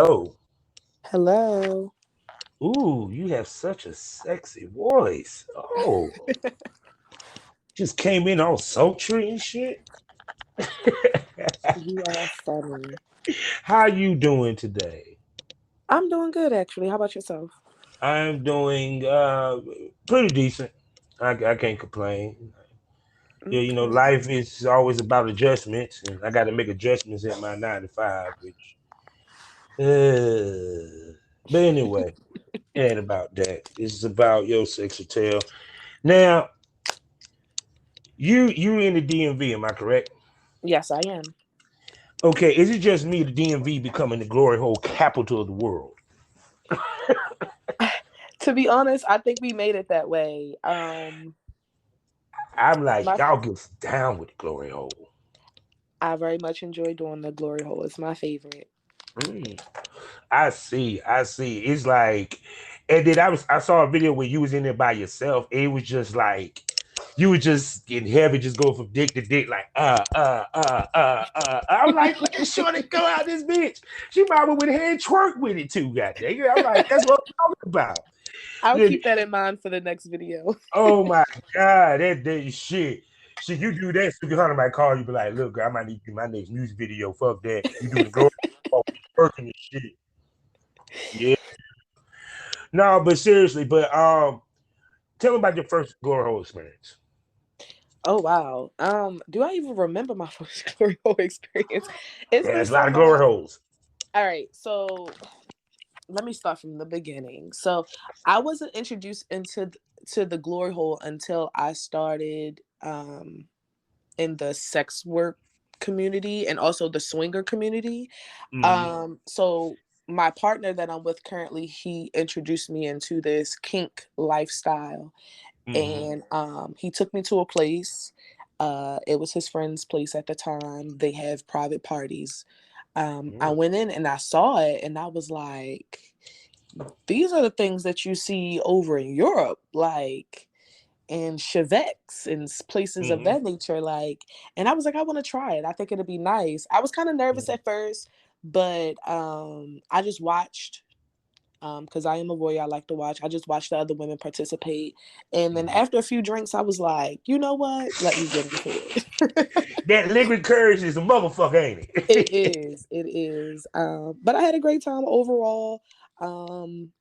Oh, Hello. ooh, you have such a sexy voice. Oh, just came in all sultry and shit. You are funny. How you doing today? I'm doing good, actually. How about yourself? I'm doing pretty decent. I can't complain. Yeah, Okay. life is always about adjustments, and I got to make adjustments at my 9 to 5, which. But anyway, it ain't about that. It's about your sexy tail. Now, you in the DMV, am I correct? Yes, I am. Okay, is it just me, the DMV becoming the glory hole capital of the world? To be honest, I think we made it that way. I'm like, My y'all get down with the glory hole. I very much enjoy doing the glory hole. It's my favorite. Mm, I see. It's like, and then I saw a video where you was in there by yourself. It was just like you were just getting heavy, just go from dick to dick, like I'm like, look at Shorty go out this bitch. She might with hand twerk with it too, goddamn. I'm like, that's what I'm talking about. I'll Yeah, keep that in mind for the next video. oh my god, that shit. Shit, you do that, Suki Hunter might call you, be like, look, girl, I might need to do my next music video. Fuck that. You doing the glory working and shit. Yeah. No, but seriously, but tell me about your first glory hole experience. Oh wow. Do I even remember my first glory hole experience? It's Yeah, been there's a so lot of glory long. holes. All right, so let me start from the beginning. So I wasn't introduced to the glory hole until I started in the sex work community and also the swinger community. Mm-hmm. So my partner that I'm with currently, he introduced me into this kink lifestyle, Mm-hmm. and he took me to a place. It was his friend's place at the time. They have private parties. I Mm-hmm. went in and I saw it, and I was like, these are the things that you see over in Europe, like in Chevex and places of Mm-hmm. that nature. Like, and I was like, I want to try it. I think it'd be nice. I was kind of nervous Mm-hmm. at first, but I just watched because I am a voyeur. I like to watch. I just watched the other women participate, and then Mm-hmm. after a few drinks, I was like, you know what? Let me get into it. That liquid courage is a motherfucker, ain't It it? is. It is. But I had a great time overall. Um,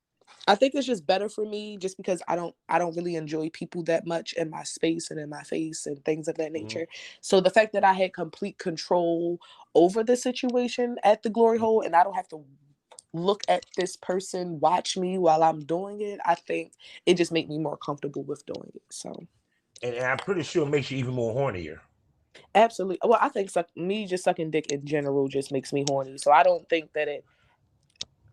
I think it's just better for me just because I don't really enjoy people that much in my space and in my face and things of that Mm-hmm. nature. So the fact that I had complete control over the situation at the glory hole and I don't have to look at this person watch me while I'm doing it, I think it just made me more comfortable with doing it. So And I'm pretty sure it makes you even more hornier. absolutely. Well, I think me just sucking dick in general just makes me horny. So I don't think that it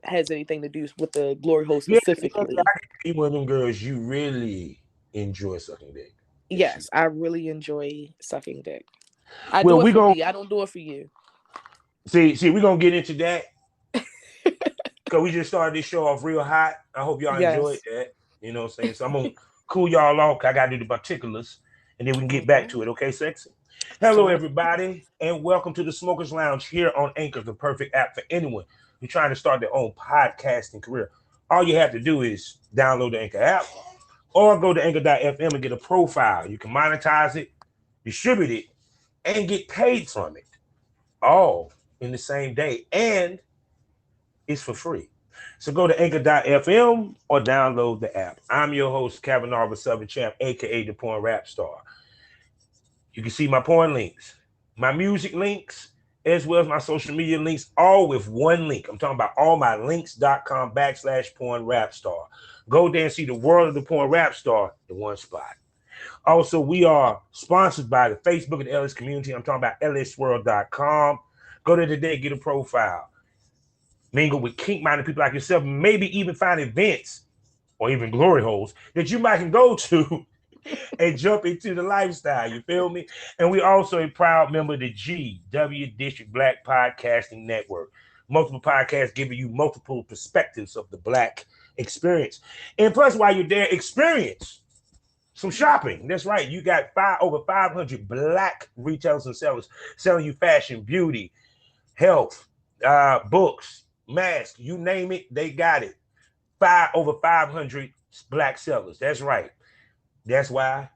has anything to do with the glory hole Yeah, yeah, specifically. I can be one of them girls you really enjoy sucking dick. Yes, you. Yes, I really enjoy sucking dick. I Well, do it we for gonna me. I don't do it for you. see. We're gonna get into that because we just started this show off real hot. I hope y'all enjoyed Yes. that. You know what I'm saying? So I'm gonna cool y'all off. 'Cause I gotta do the particulars, and then we can get back Okay. to it. Okay, sexy. Hello, Sounds everybody, and welcome to the Smokers Lounge here on Anchor, the perfect app for anyone who's trying to start their own podcasting career. All you have to do is download the Anchor app or go to anchor.fm and get a profile. You can monetize it, distribute it, and get paid from it all in the same day. And it's for free. So go to anchor.fm or download the app. I'm your host, Kavanaugh, the Southern Champ, aka the Porn Rap Star. You can see my porn links, my music links, as well as my social media links, all with one link. I'm talking about allmylinks.com/porn rap star. Go there and see the world of the porn rap star in one spot. Also, we are sponsored by the Facebook and LS community. I'm talking about lsworld.com. Go there today, get a profile, mingle with kink-minded people like yourself, maybe even find events or even glory holes that you might can go to and jump into the lifestyle. You feel me? And we also a proud member of the GW District Black Podcasting Network. Multiple podcasts giving you multiple perspectives of the Black experience. And plus, while you're there, experience some shopping. That's right. You got over 500 Black retailers and sellers selling you fashion, beauty, health, books, mask, you name it, they got it. Over 500 black sellers. That's right. That's why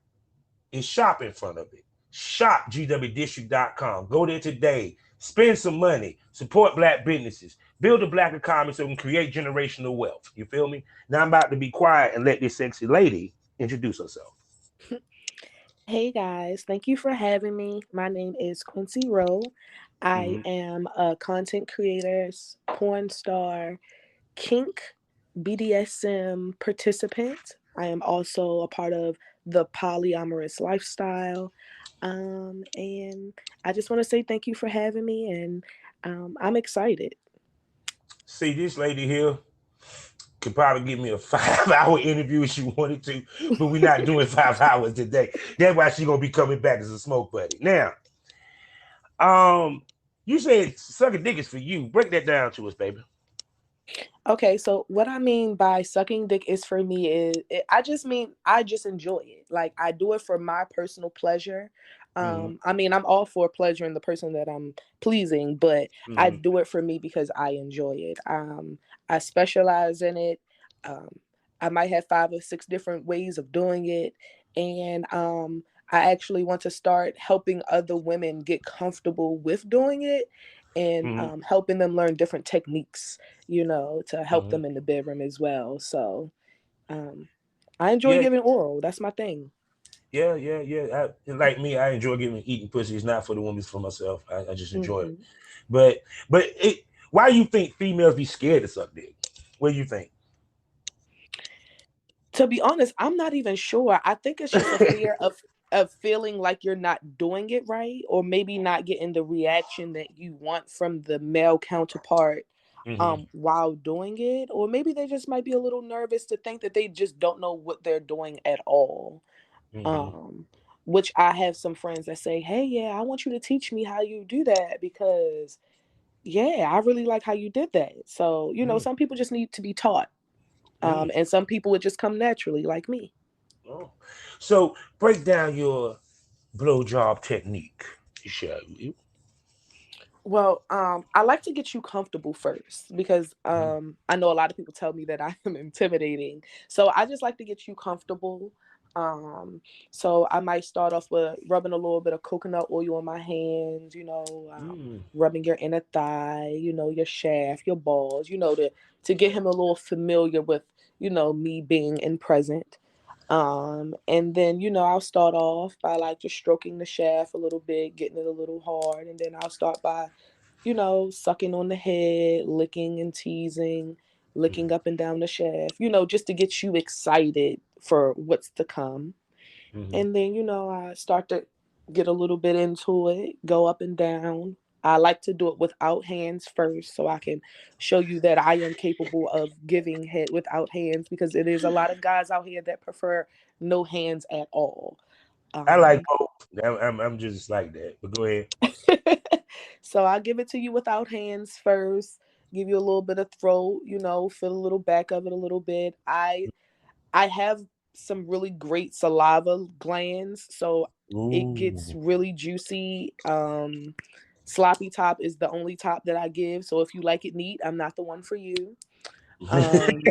it's shop in front of it. Shop gwdistrict.com. Go there today. Spend some money. Support black businesses. Build a black economy so we can create generational wealth. You feel me? Now I'm about to be quiet and let this sexy lady introduce herself. Hey guys, thank you for having me. My name is Quincy Roee. I Mm-hmm. am a content creator, porn star, kink, BDSM participant. I am also a part of the polyamorous lifestyle. And I just want to say thank you for having me, and I'm excited. See, this lady here could probably give me a 5 hour interview if she wanted to, but we're not doing 5 hours today. That's why she's gonna be coming back as a smoke buddy. Now, um, you said sucking dick is for you. Break that down to us, baby. Okay, so what I mean by sucking dick is for me I just mean I just enjoy it. Like I do it for my personal pleasure. Mm-hmm. I mean I'm all for pleasuring the person that I'm pleasing, but I Mm-hmm. do it for me because I enjoy it. I specialize in it. Um, I might have 5 or 6 different ways of doing it, and I actually want to start helping other women get comfortable with doing it and Mm-hmm. helping them learn different techniques, to help Mm-hmm. them in the bedroom as well. So um, I enjoy Yeah, giving oral. That's my thing. yeah. Like me, I enjoy giving eating pussy. It's not for the woman, it's for myself. I just enjoy it. Hmm. But why do you think females be scared to suck dick? What do you think? To be honest, I'm not even sure. I think it's just a fear of feeling like you're not doing it right, or maybe not getting the reaction that you want from the male counterpart Mm-hmm. while doing it, or maybe they just might be a little nervous to think that they just don't know what they're doing at all. Mm-hmm. um which I have some friends that say, hey, yeah, I want you to teach me how you do that, because yeah, I really like how you did that. So some people just need to be taught, Mm-hmm. and some people would just come naturally, like me. Oh. So break down your blowjob technique, shall you? Well, I like to get you comfortable first, because Mm-hmm. I know a lot of people tell me that I am intimidating. So I just like to get you comfortable. Um, so I might start off with rubbing a little bit of coconut oil on my hands, Mm-hmm. rubbing your inner thigh, your shaft, your balls, to get him a little familiar with, me being in present. And then, I'll start off by like just stroking the shaft a little bit, getting it a little hard. And then I'll start by, sucking on the head, licking and teasing, licking up and down the shaft, just to get you excited for what's to come. Mm-hmm. And then, I start to get a little bit into it, go up and down. I like to do it without hands first, so I can show you that I am capable of giving head without hands, because it is a lot of guys out here that prefer no hands at all. I like Um, both. I'm just like that. But go ahead. so I give it to you without hands first, give you a little bit of throat, feel a little back of it a little bit. I have some really great saliva glands, so it gets Ooh. really juicy. Sloppy top is the only top that I give. So if you like it neat, I'm not the one for you. Um,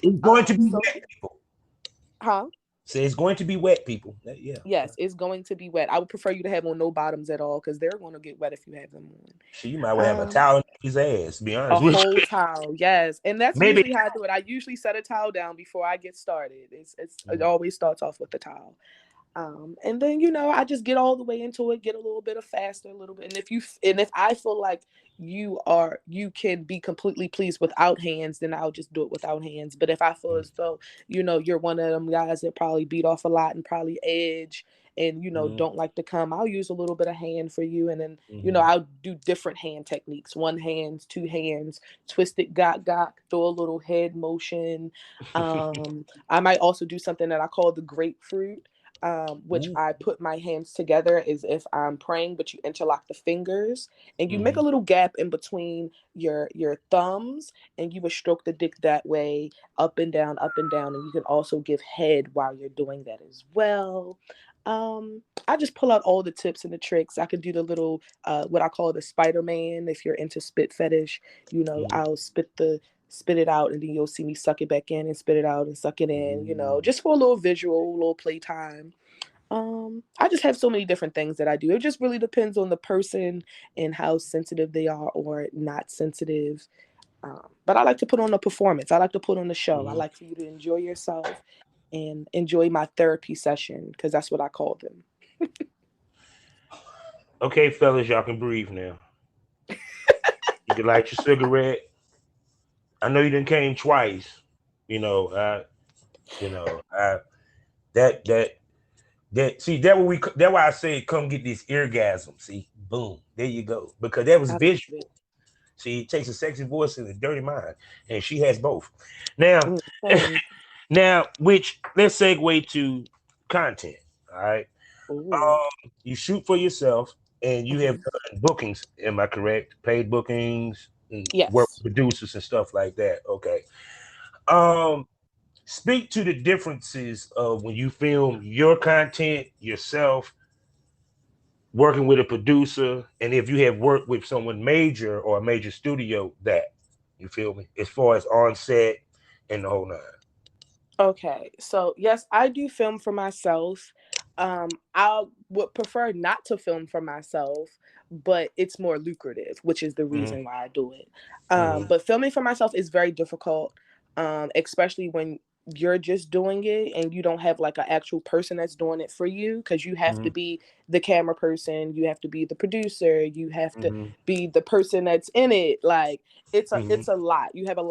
It's going to be so, wet, people. huh? So it's going to be wet, people. Yeah. Yes, it's going to be wet. I would prefer you to have on no bottoms at all, because they're going to get wet if you have them So you might well have a on. towel in his ass, to be A honest with whole you. towel, yes, and that's Maybe. usually how I do it. I usually set a towel down before I get started. It always starts off with the towel. And then I just get all the way into it, get a little bit of faster, a little bit. And if I feel like you can be completely pleased without hands, then I'll just do it without hands. But if I feel as though you're one of them guys that probably beat off a lot and probably edge and Mm-hmm. don't like to come, I'll use a little bit of hand for you, and then Mm-hmm. I'll do different hand techniques: one hand, two hands, twist it, gok, throw a little head motion. I might also do something that I call the grapefruit, which Ooh. I put my hands together as if I'm praying, but you interlock the fingers and you make Mm-hmm. a little gap in between your thumbs, and you would stroke the dick that way, up and down, and you can also give head while you're doing that as well. I just pull out all the tips and the tricks. I could do the little what I call the Spider-Man. If you're into spit fetish, Mm-hmm. I'll spit it out, and then you'll see me suck it back in and spit it out and suck it in, just for a little visual, a little playtime. I just have so many different things that I do. It just really depends on the person and how sensitive they are or not sensitive. But I like to put on a performance. I like to put on a show. I Mm-hmm. like for you to enjoy yourself and enjoy my therapy session, because that's what I call them. Okay, fellas, y'all can breathe now. You can light your cigarette. I know you didn't came twice. You know, you know, that that see that why I say come get this eargasm. See, boom, there you go. Because that was I love visual. it. See, it takes a sexy voice and a dirty mind, and she has both. Now, Same. now, which let's segue to content. All right, Ooh. you shoot for yourself, and you have Mhm. done bookings. Am I correct? Paid bookings, and work Yes. with producers and stuff like that. Okay. Um, Speak to the differences of when you film your content yourself, working with a producer, and if you have worked with someone major or a major studio that you feel me, as far as on set and the whole nine. Okay, so yes, I do film for myself. I would prefer not to film for myself, but it's more lucrative, which is the Mm-hmm. reason why I do it. Mm-hmm. But filming for myself is very difficult, especially when you're just doing it and you don't have like an actual person that's doing it for you, because you have to be the camera person, you have to be the producer, you have to Mm-hmm. be the person that's in it. Like Mm-hmm. it's a lot. You have a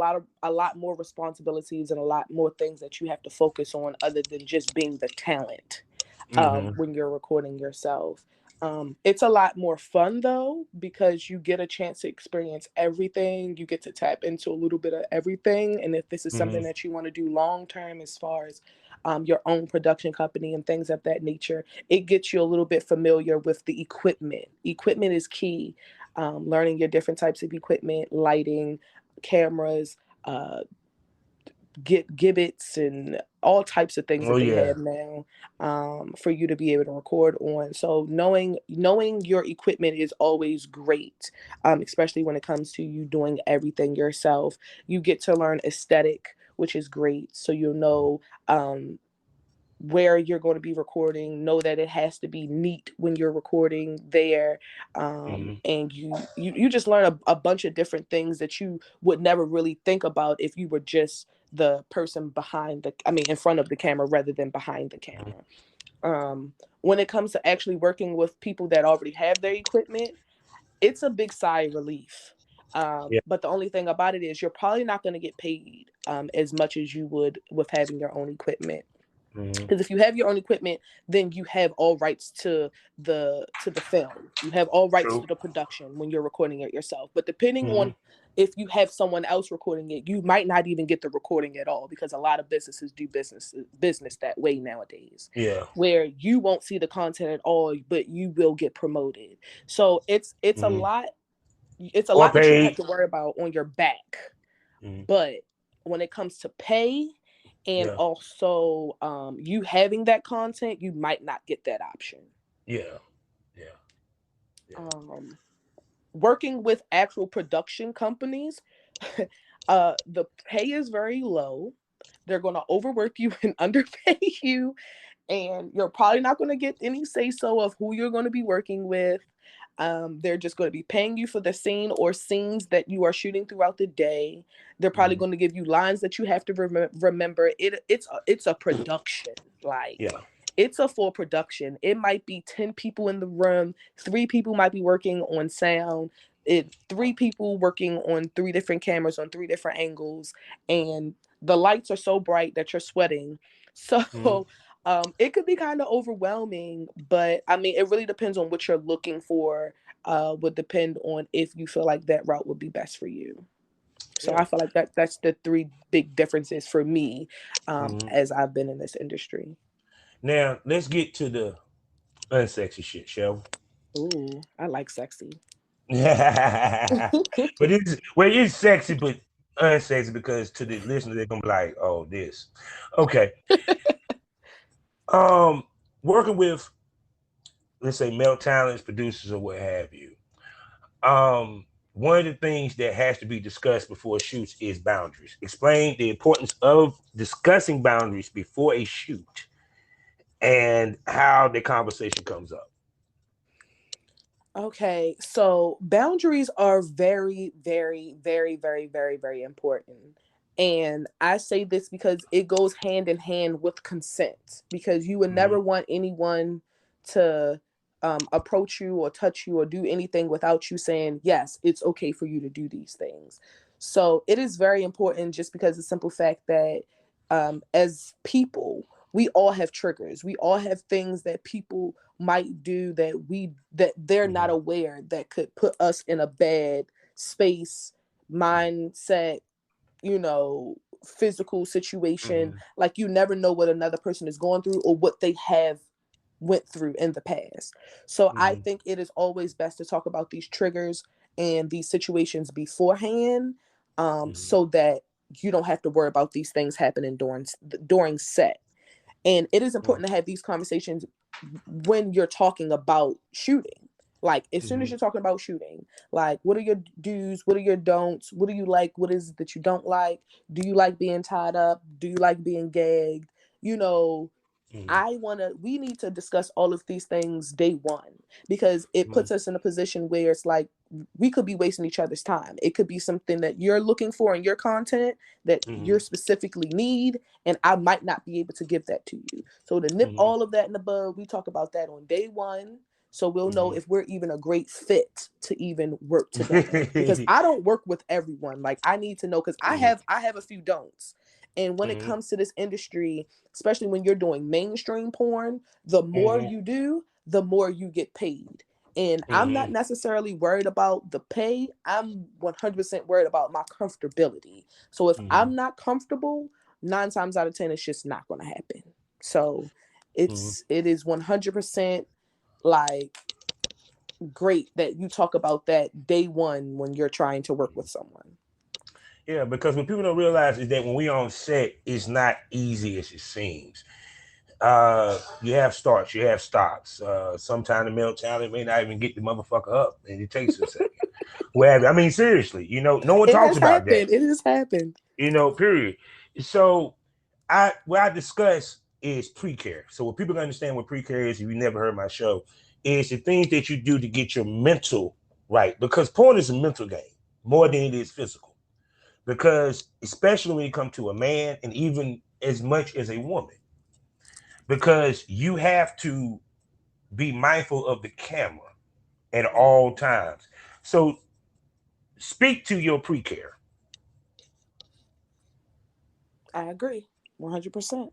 lot more responsibilities and a lot more things that you have to focus on other than just being the talent Mm-hmm. when you're recording yourself. It's a lot more fun though, because you get a chance to experience everything. You get to tap into a little bit of everything. And if this is Mm-hmm. something that you want to do long term, as far as your own production company and things of that nature, it gets you a little bit familiar with the equipment. Equipment is key. Learning your different types of equipment, lighting, cameras, uh, gibbets, and all types of things Oh that they yeah. have now, for you to be able to record on. So knowing your equipment is always great, especially when it comes to you doing everything yourself. You get to learn aesthetic, which is great. So you'll know where you're going to be recording, know that it has to be neat when you're recording there. Mm-hmm. And you just learn a bunch of different things that you would never really think about if you were just the person behind the, I mean, in front of the camera rather than behind the camera. When it comes to actually working with people that already have their equipment, it's a big sigh of relief. Yeah. But the only thing about it is you're probably not going to get paid as much as you would with having your own equipment, Mm-hmm. because if you have your own equipment, then you have all rights to the film. You have all rights True. to the production when you're recording it yourself. But depending Mm-hmm. on if you have someone else recording it, you might not even get the recording at all, because a lot of businesses do business that way nowadays, Yeah. where you won't see the content at all, but you will get promoted. So it's a Mm-hmm. lot. It's a Or lot that you don't have paid. to worry about on your back. Mm-hmm. But when it comes to pay and Yeah. also you having that content, you might not get that option. Yeah. Yeah. Yeah. Um, Working with actual production companies, the pay is very low. They're going to overwork you and underpay you, and you're probably not going to get any say so of who you're going to be working with. They're just going to be paying you for the scene or scenes that you are shooting throughout the day. They're probably Mm-hmm. going to give you lines that you have to remember. It's a production, like Yeah. it's a full production. It might be 10 people in the room, 3 people might be working on sound. 3 people working on 3 different cameras on 3 different angles, and the lights are so bright that you're sweating. Mm-hmm. So it could be kind of overwhelming, but I mean, it really depends on what you're looking for. Would depend on if you feel like that route would be best for you. So Yeah. I feel like that's the 3 big differences for me, Mm-hmm. as I've been in this industry. Now let's get to the unsexy shit, shall Ooh, I like sexy. we? But it's well, it's sexy, but unsexy because to the listener they're gonna be like, "Oh, this." Okay. Um. working with, let's say, male talents, producers, or what have you. One of the things that has to be discussed before shoots is boundaries. Explain the importance of discussing boundaries before a shoot and how the conversation comes up. Okay, so boundaries are very, very, very, very, very, very important. And I say this because it goes hand in hand with consent, because you would Mm-hmm. never want anyone to approach you or touch you or do anything without you saying, yes, it's okay for you to do these things. So it is very important, just because the simple fact that as people, we all have triggers. We all have things that people might do that they're not Mm-hmm. aware, that could put us in a bad space, mindset, physical situation. Mm-hmm. Like, you never know what another person is going through or what they have went through in the past. So I Mm-hmm. think it is always best to talk about these triggers and these situations beforehand, Mm-hmm. so that you don't have to worry about these things happening during set. And it is important to have these conversations when you're talking about shooting. Like, as soon as Mm-hmm. you're talking about shooting, like, what are your do's? What are your don'ts? What do you like? What is it that you don't like? Do you like being tied up? Do you like being gagged? You know, Mm-hmm. we need to discuss all of these things day one, because it Mm-hmm. puts us in a position where it's like we could be wasting each other's time. It could be something that you're looking for in your content that Mm-hmm. you specifically need, and I might not be able to give that to you. So to nip Mm-hmm. all of that in the bud, we talk about that on day one. So we'll know Mm-hmm. if we're even a great fit to even work together. Because I don't work with everyone. Like, I need to know, because I have a few don'ts. And when it Mm-hmm. comes to this industry, especially when you're doing mainstream porn, the more Mm-hmm. you do, the more you get paid. And I'm not Mm-hmm. necessarily worried about the pay. I'm 100% worried about my comfortability. So if Mm-hmm. I'm not comfortable, 9 times out of 10, it's just not going to happen. So Mm-hmm. it is 100% like great that you talk about that day one when you're trying to work with someone. Yeah, because what people don't realize is that when we on set, it's not easy as it seems. You have starts, you have stops. Sometimes the male talent may not even get the motherfucker up, and it takes a second. Well, I mean, seriously, no one It talks has about that. happened. It has happened. Period. So, what I discuss is pre-care. So, what people can understand what pre-care is, if you never heard my show, is the things that you do to get your mental right. Because porn is a mental game more than it is physical. Because especially when you come to a man, and even as much as a woman, because you have to be mindful of the camera at all times. So speak to your pre-care. I agree. 100%.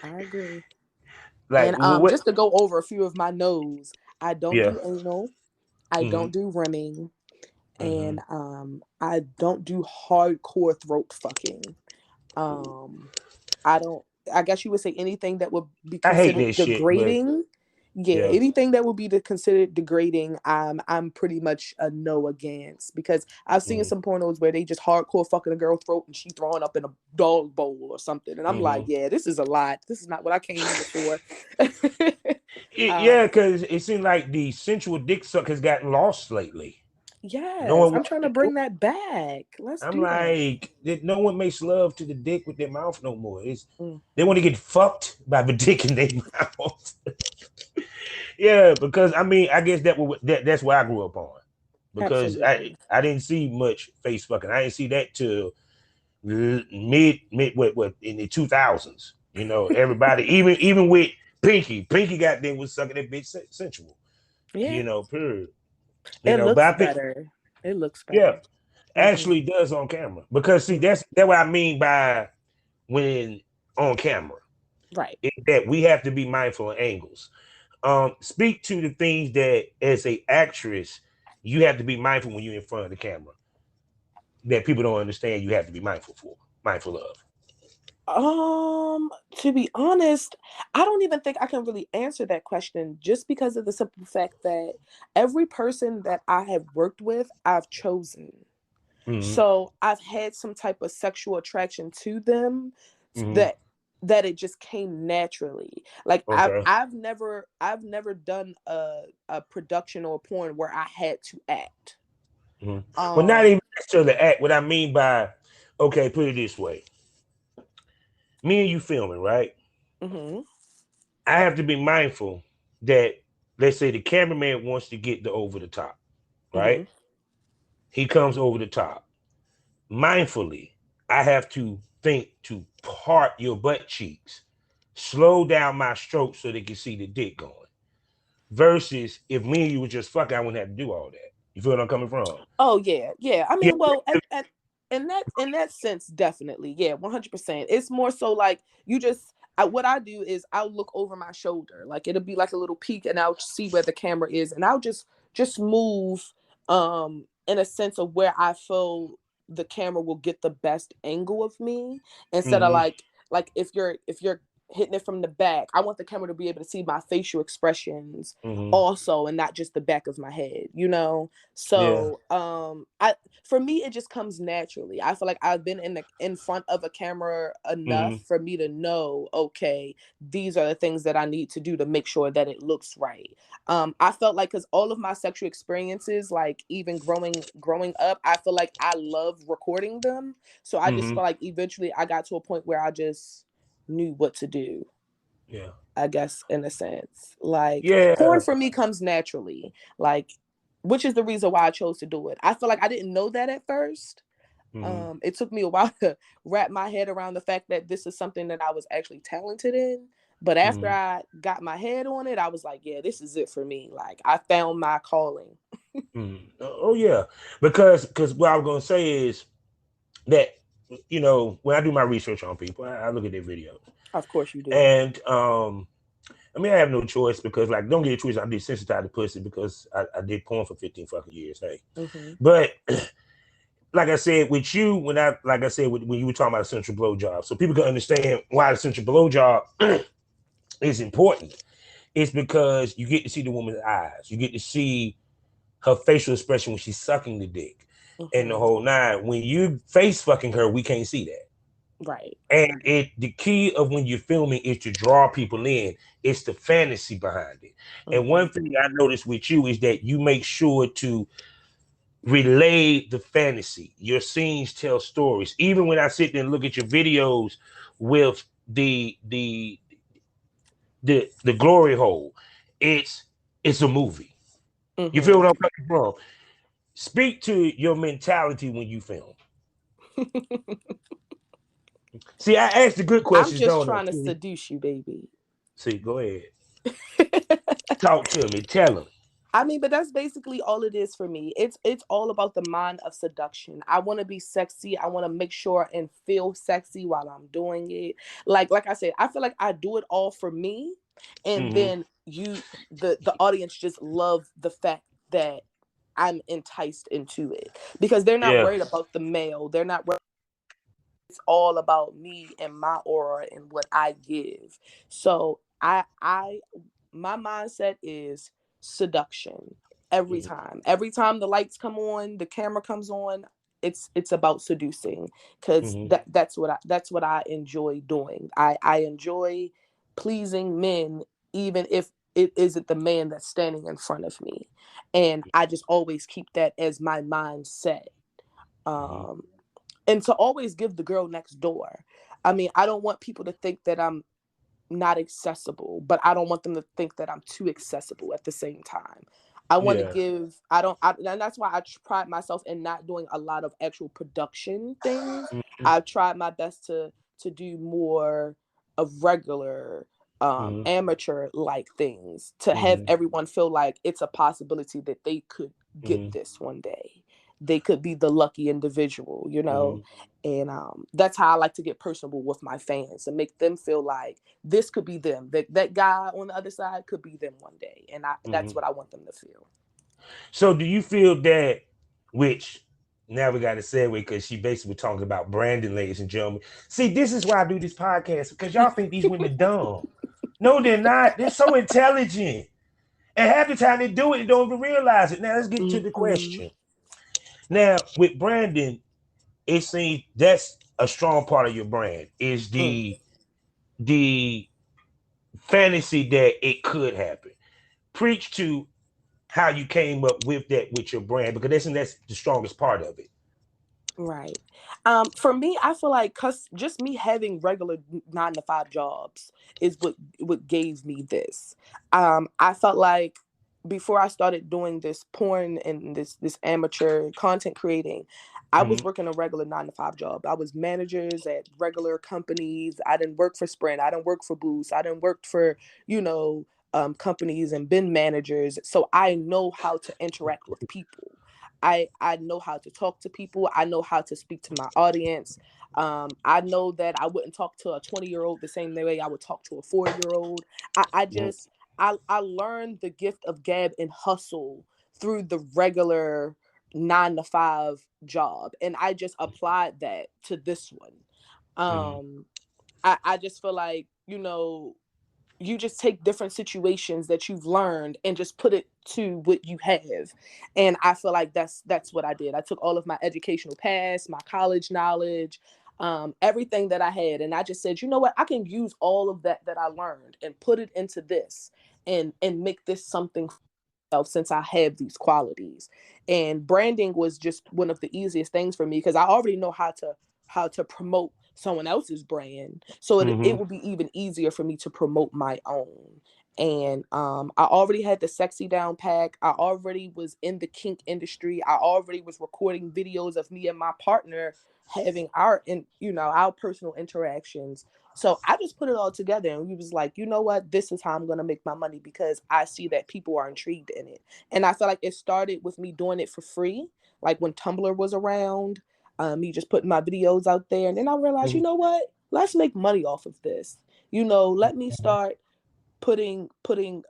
I agree. Like And what? just to go over a few of my no's, I don't Yeah. do anal, I Mm-hmm. don't do rimming, Mm-hmm. and I don't do hardcore throat fucking. Um I don't, I guess you would say anything that would be I hate considered this shit, but degrading. Yeah, yeah. anything that would be considered degrading, I'm pretty much a no against, because I've seen Mm-hmm. some pornos where they just hardcore fucking a girl throat and she throwing up in a dog bowl or something, and I'm like, Mm-hmm. yeah, this is a lot. This is not what I came here for. Yeah, um, because it seems like the sensual dick suck has gotten lost lately. No yes, one I'm wants trying to to do bring it. that back. Let's I'm do that. like, no one makes love to the dick with their mouth no more. Mm, They want to get fucked by the dick in their mouth. Yeah, because I mean, I guess that's what I grew up on. Because I absolutely. I didn't see much face fucking. I didn't see that till mid what in the 2000s. Everybody, even with Pinky got there was sucking that bitch sensual. Yeah, Period. it But looks I think better. It looks yeah, better. Hmm. actually does on camera because see that's what I mean by when on camera Right. is that we have to be mindful of angles. Speak to the things that as a actress you have to be mindful when you're in front of the camera that people don't understand you have to be mindful of. To be honest, I don't even think I can really answer that question, just because of the simple fact that every person that I have worked with, I've chosen. Mm-hmm. So I've had some type of sexual attraction to them Mm-hmm. that that it just came naturally. Like Okay. I've never done a production or porn where I had to act. Well, not even necessarily act. What I mean by, okay, put it this way. Me and you filming, right? Mm-hmm. I have to be mindful that, let's say the cameraman wants to get the over the top, Mm-hmm. right? He comes over the top. Mindfully, I have to think to part your butt cheeks, slow down my stroke so they can see the dick going. Versus if me and you were just fucking, I wouldn't have to do all that. You feel what I'm coming from? Oh yeah. I Yeah. mean, well, at in that sense, definitely, yeah, 100%. It's more so like you just. What I do is I'll look over my shoulder, like it'll be like a little peek, and I'll see where the camera is, and I'll just move, in a sense of where I feel the camera will get the best angle of me, instead of Mm-hmm. like if you're hitting it from the back, I want the camera to be able to see my facial expressions Mm-hmm. also, and not just the back of my head, you know. Yeah. So I for me it just comes naturally. I feel like I've been in front of a camera enough Mm-hmm. for me to know, okay, these are the things that I need to do to make sure that it looks right. I felt like, because all of my sexual experiences, like even growing up, I feel like I love recording them. So I just Mm-hmm. feel like eventually I got to a point where I just knew what to do, Yeah. I guess, in a sense. Like porn Yeah. for me comes naturally, like, which is the reason why I chose to do it. I feel like I didn't know that at first. Mm-hmm. It took me a while to wrap my head around the fact that this is something that I was actually talented in. But after Mm-hmm. I got my head on it, I was like, yeah, this is it for me. Like I found my calling. Mm-hmm. Oh yeah. Because what I was gonna say is that, when I do my research on people, I look at their videos. Of course you do. And I mean, I have no choice because, like, don't get it twisted, I'm desensitized to pussy because I did porn for 15 fucking years. Hey, Mm-hmm. but like I said, with you, like I said, when you were talking about a central blowjob, so people can understand why the central blowjob is important. It's because you get to see the woman's eyes, you get to see her facial expression when she's sucking the dick, and the Mm-hmm. whole nine. When you face fucking her, we can't see that. Right. And the key of when you're filming is to draw people in. It's the fantasy behind it. And Mm-hmm. one thing I noticed with you is that you make sure to relay the fantasy. Your scenes tell stories. Even when I sit there and look at your videos with the glory hole, it's a movie. You feel Mm-hmm. what I'm coming from? Speak to your mentality when you film. See, I asked the good I'm questions, just don't I? trying to seduce you, baby. See, go ahead. Talk to me. Tell them. I mean, but that's basically all it is for me. It's all about the mind of seduction. I want to be sexy. I want to make sure and feel sexy while I'm doing it. Like I said, I feel like I do it all for me, and Mm-hmm. then the audience just love the fact that I'm enticed into it, because they're not Yeah. worried about the male. They're not worried. It's all about me and my aura and what I give. So I my mindset is seduction every Mm-hmm. time. Every time the lights come on, the camera comes on, it's about seducing, cuz Mm-hmm. that's what I enjoy doing. I enjoy pleasing men, even if it isn't the man that's standing in front of me. And I just always keep that as my mindset. Mm-hmm. Um and to always give the girl next door. I mean, I don't want people to think that I'm not accessible, but I don't want them to think that I'm too accessible at the same time. I want to Yeah. give, and that's why I pride myself in not doing a lot of actual production things. Mm-hmm. I've tried my best to do more of regular, Mm-hmm. amateur like things, to have Mm-hmm. everyone feel like it's a possibility that they could get Mm-hmm. this one day. They could be the lucky individual, you know. Mm-hmm. And that's how I like to get personable with my fans and make them feel like this could be them. That guy on the other side could be them one day, and that's Mm-hmm. what I want them to feel. So do you feel that, which now we got to segue because she basically talking about branding, ladies and gentlemen. See, this is why I do this podcast, because y'all think these women dumb. No, they're not. They're so intelligent. And half the time they do it, they don't even realize it. Now let's get to the Mm-hmm. question. Now, with branding, it seems that's a strong part of your brand is Mm. the the fantasy that it could happen. Preach to how you came up with that with your brand, because that's the strongest part of it. Right. For me, I feel like cause just me having regular 9 to 5 jobs is what gave me this. I felt like before I started doing this porn and this amateur content creating, I was Mm-hmm. working a regular 9 to 5 job. I was managers at regular companies. I didn't work for Sprint. I didn't work for Boost. I didn't work for, you know, companies and been managers. So I know how to interact with people. I know how to talk to people. I know how to speak to my audience. I know that I wouldn't talk to a 20-year-old the same way I would talk to a 40-year-old. I Mm-hmm. just I learned the gift of gab and hustle through the regular 9 to 5 job, and I just applied that to this one. Mm-hmm. I just feel like, you know, you just take different situations that you've learned and just put it to what you have. And I feel like that's what I did. I took all of my educational past, my college knowledge, everything that I had, and I just said, you know what, I can use all of that I learned and put it into this and make this something since I have these qualities. And branding was just one of the easiest things for me because I already know how to promote someone else's brand. So it Mm-hmm. would be even easier for me to promote my own. And I already had the sexy down pack. I already was in the kink industry. I already was recording videos of me and my partner having our personal interactions. So I just put it all together and we was like, you know what, this is how I'm gonna make my money because I see that people are intrigued in it. And I feel like it started with me doing it for free, like when Tumblr was around, me just putting my videos out there. And then I realized, you know what, let's make money off of this. Let me start putting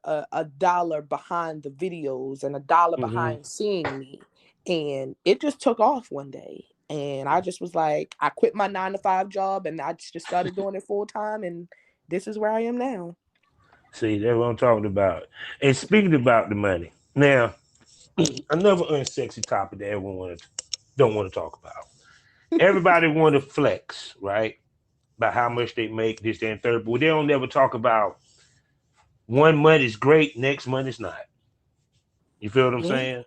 a dollar behind the videos and a dollar Mm-hmm. behind seeing me. And it just took off one day. And I just was like, I quit my 9 to 5 job and I just started doing it full time. And this is where I am now. See, that's what I'm talking about. And speaking about the money, now another unsexy topic that everyone don't want to talk about. Everybody want to flex, right? About how much they make, this, that, and third, but they don't never talk about one month is great, next month is not. You feel what I'm Yeah, saying?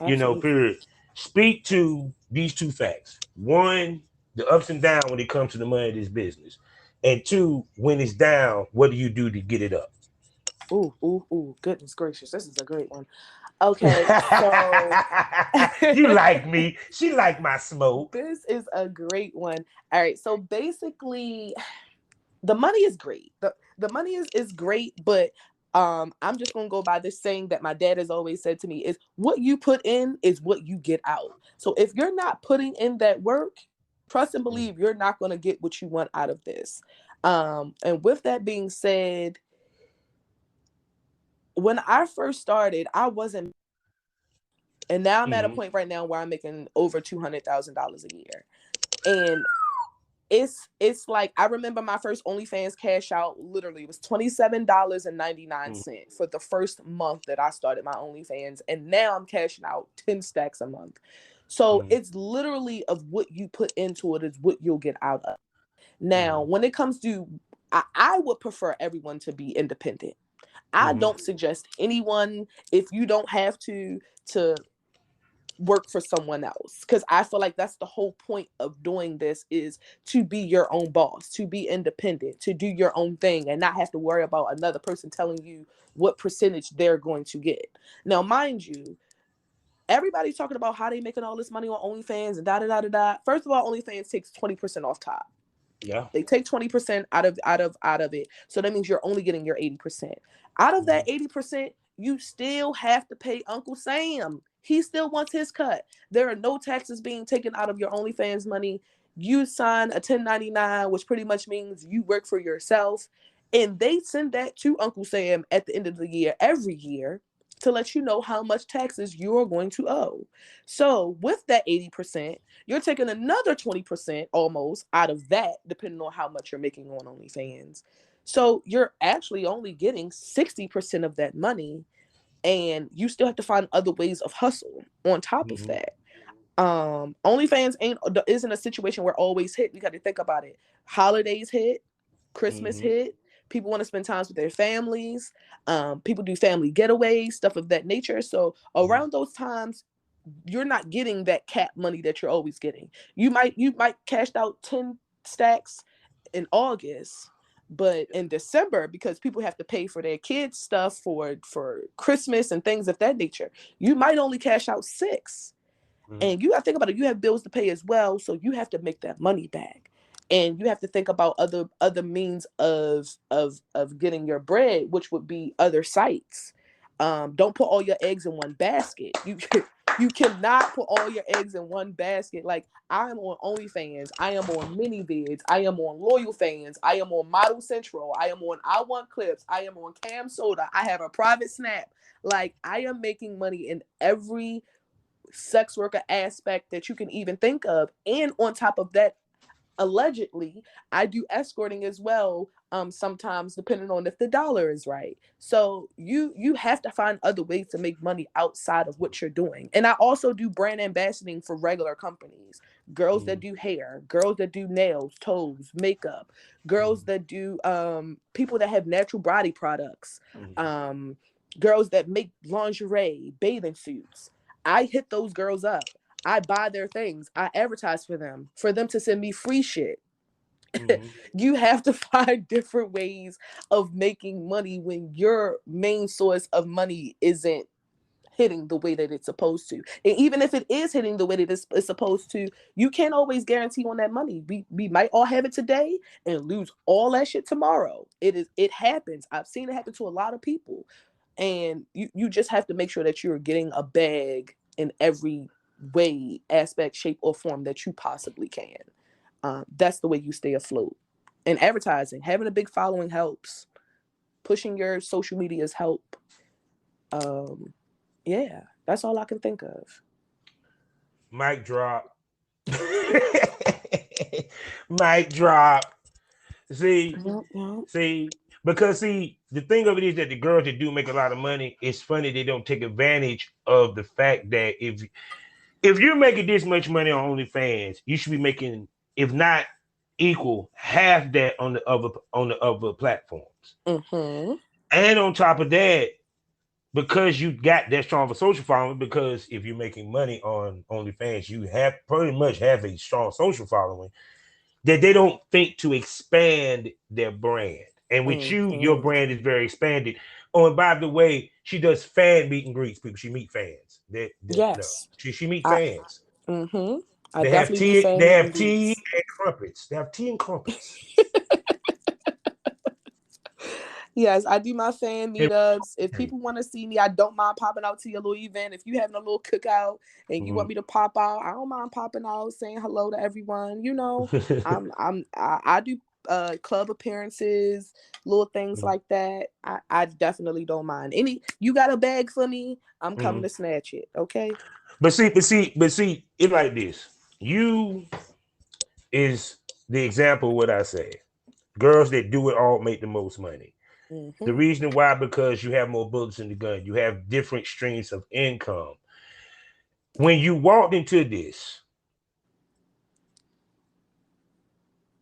absolutely. Period. Speak to these two facts. One, the ups and downs when it comes to the money of this business. And two, when it's down, what do you do to get it up? Ooh, ooh, ooh, goodness gracious. This is a great one. Okay, so You like me. She like my smoke. this is a great one. All right, so basically the money is great. The money is great, but I'm just gonna go by this saying that my dad has always said to me is what you put in is what you get out. So if you're not putting in that work, trust and believe you're not gonna get what you want out of this. And with that being said, when I first started, I wasn't, and now I'm at a Mm-hmm. point right now where I'm making over $200,000 a year. And it's like I remember my first OnlyFans cash out literally it was $27.99 for the first month that I started my OnlyFans, and now I'm cashing out 10 stacks a month. So Mm-hmm. it's literally of what you put into it is what you'll get out of. Now, Mm-hmm. when it comes to I would prefer everyone to be independent. I Mm-hmm. don't suggest anyone if you don't have to work for someone else because I feel like that's the whole point of doing this is to be your own boss, to be independent, to do your own thing and not have to worry about another person telling you what percentage they're going to get. Now, mind you, everybody's talking about how they making all this money on OnlyFans and da da da da da. First of all, OnlyFans takes 20% off top. Yeah. They take 20% out of it. So that means you're only getting your 80%. Out of Mm-hmm. that 80%, you still have to pay Uncle Sam. He still wants his cut. There are no taxes being taken out of your OnlyFans money. You sign a 1099, which pretty much means you work for yourself. And they send that to Uncle Sam at the end of the year, every year, to let you know how much taxes you're going to owe. So with that 80%, you're taking another 20% almost out of that, depending on how much you're making on OnlyFans. So you're actually only getting 60% of that money, and you still have to find other ways of hustle on top of Mm-hmm. that. OnlyFans isn't a situation where always hit. You got to think about it. Holidays hit, Christmas hit, people want to spend time with their families. People do family getaways, stuff of that nature. So around those times, you're not getting that cap money that you're always getting. You might cashed out 10 stacks in August, but in December, because people have to pay for their kids stuff for Christmas and things of that nature, you might only cash out 6. And you got to think about it. You have bills to pay as well, so you have to make that money back, and you have to think about other means of getting your bread, which would be other sites. Don't put all your eggs in one basket. You cannot put all your eggs in one basket. Like, I am on OnlyFans, I am on ManyVids, I am on Loyal Fans, I am on Model Central, I am on I Want Clips, I am on Cam Soda, I have a private Snap. Like, I am making money in every sex worker aspect that you can even think of. And on top of that, allegedly, I do escorting as well, sometimes depending on if the dollar is right. So you have to find other ways to make money outside of what you're doing. And I also do brand ambassadoring for regular companies, girls that do hair, girls that do nails, toes, makeup, girls that do people that have natural body products, girls that make lingerie, bathing suits. I hit those girls up. I buy their things. I advertise for them to send me free shit. You have to find different ways of making money when your main source of money isn't hitting the way that it's supposed to. And even if it is hitting the way that it's supposed to, you can't always guarantee on that money. We might all have it today and lose all that shit tomorrow. It happens. I've seen it happen to a lot of people. And you just have to make sure that you're getting a bag in every way, aspect, shape, or form that you possibly can. That's the way you stay afloat. And advertising, having a big following helps. Pushing your social medias help. Yeah, that's all I can think of. Mic drop. Mic drop. See, because the thing of it is that the girls that do make a lot of money, it's funny they don't take advantage of the fact that if you're making this much money on OnlyFans, you should be making, if not equal, half that on the other platforms. And on top of that, because you got that strong of a social following, because if you're making money on OnlyFans, you have pretty much have a strong social following, that they don't think to expand their brand. And with you, your brand is very expanded. Oh, and by the way, she does fan meet and greets people. She meet fans. Yes. No. She meet fans. I They have definitely do tea. fan They meet have and tea greets. and crumpets. They have tea and crumpets. Yes, I do my fan meetups. If people want to see me, I don't mind popping out to your little event. If you having a little cookout and you want me to pop out, I don't mind popping out, saying hello to everyone. You know, I do club appearances, little things like that. I definitely don't mind. You got a bag for me, I'm coming to snatch it. Okay. But see, it's like this. You is the example of what I say. Girls that do it all make the most money. The reason why, because you have more bullets in the gun. You have different streams of income. When you walked into this,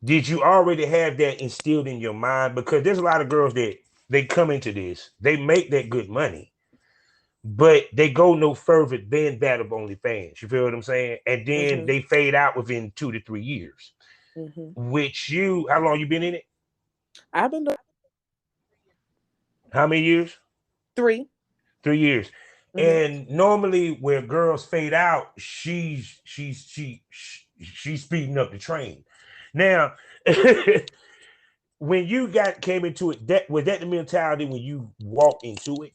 did you already have that instilled in your mind? Because there's a lot of girls that they come into this, they make that good money, but they go no further than that of OnlyFans. You feel what I'm saying? And then they fade out within 2 to 3 years. Which how long you been in it? I've been doing How many years? 3. 3 years. And normally where girls fade out, she's speeding up the train. Now, when you came into it, was that the mentality when you walked into it?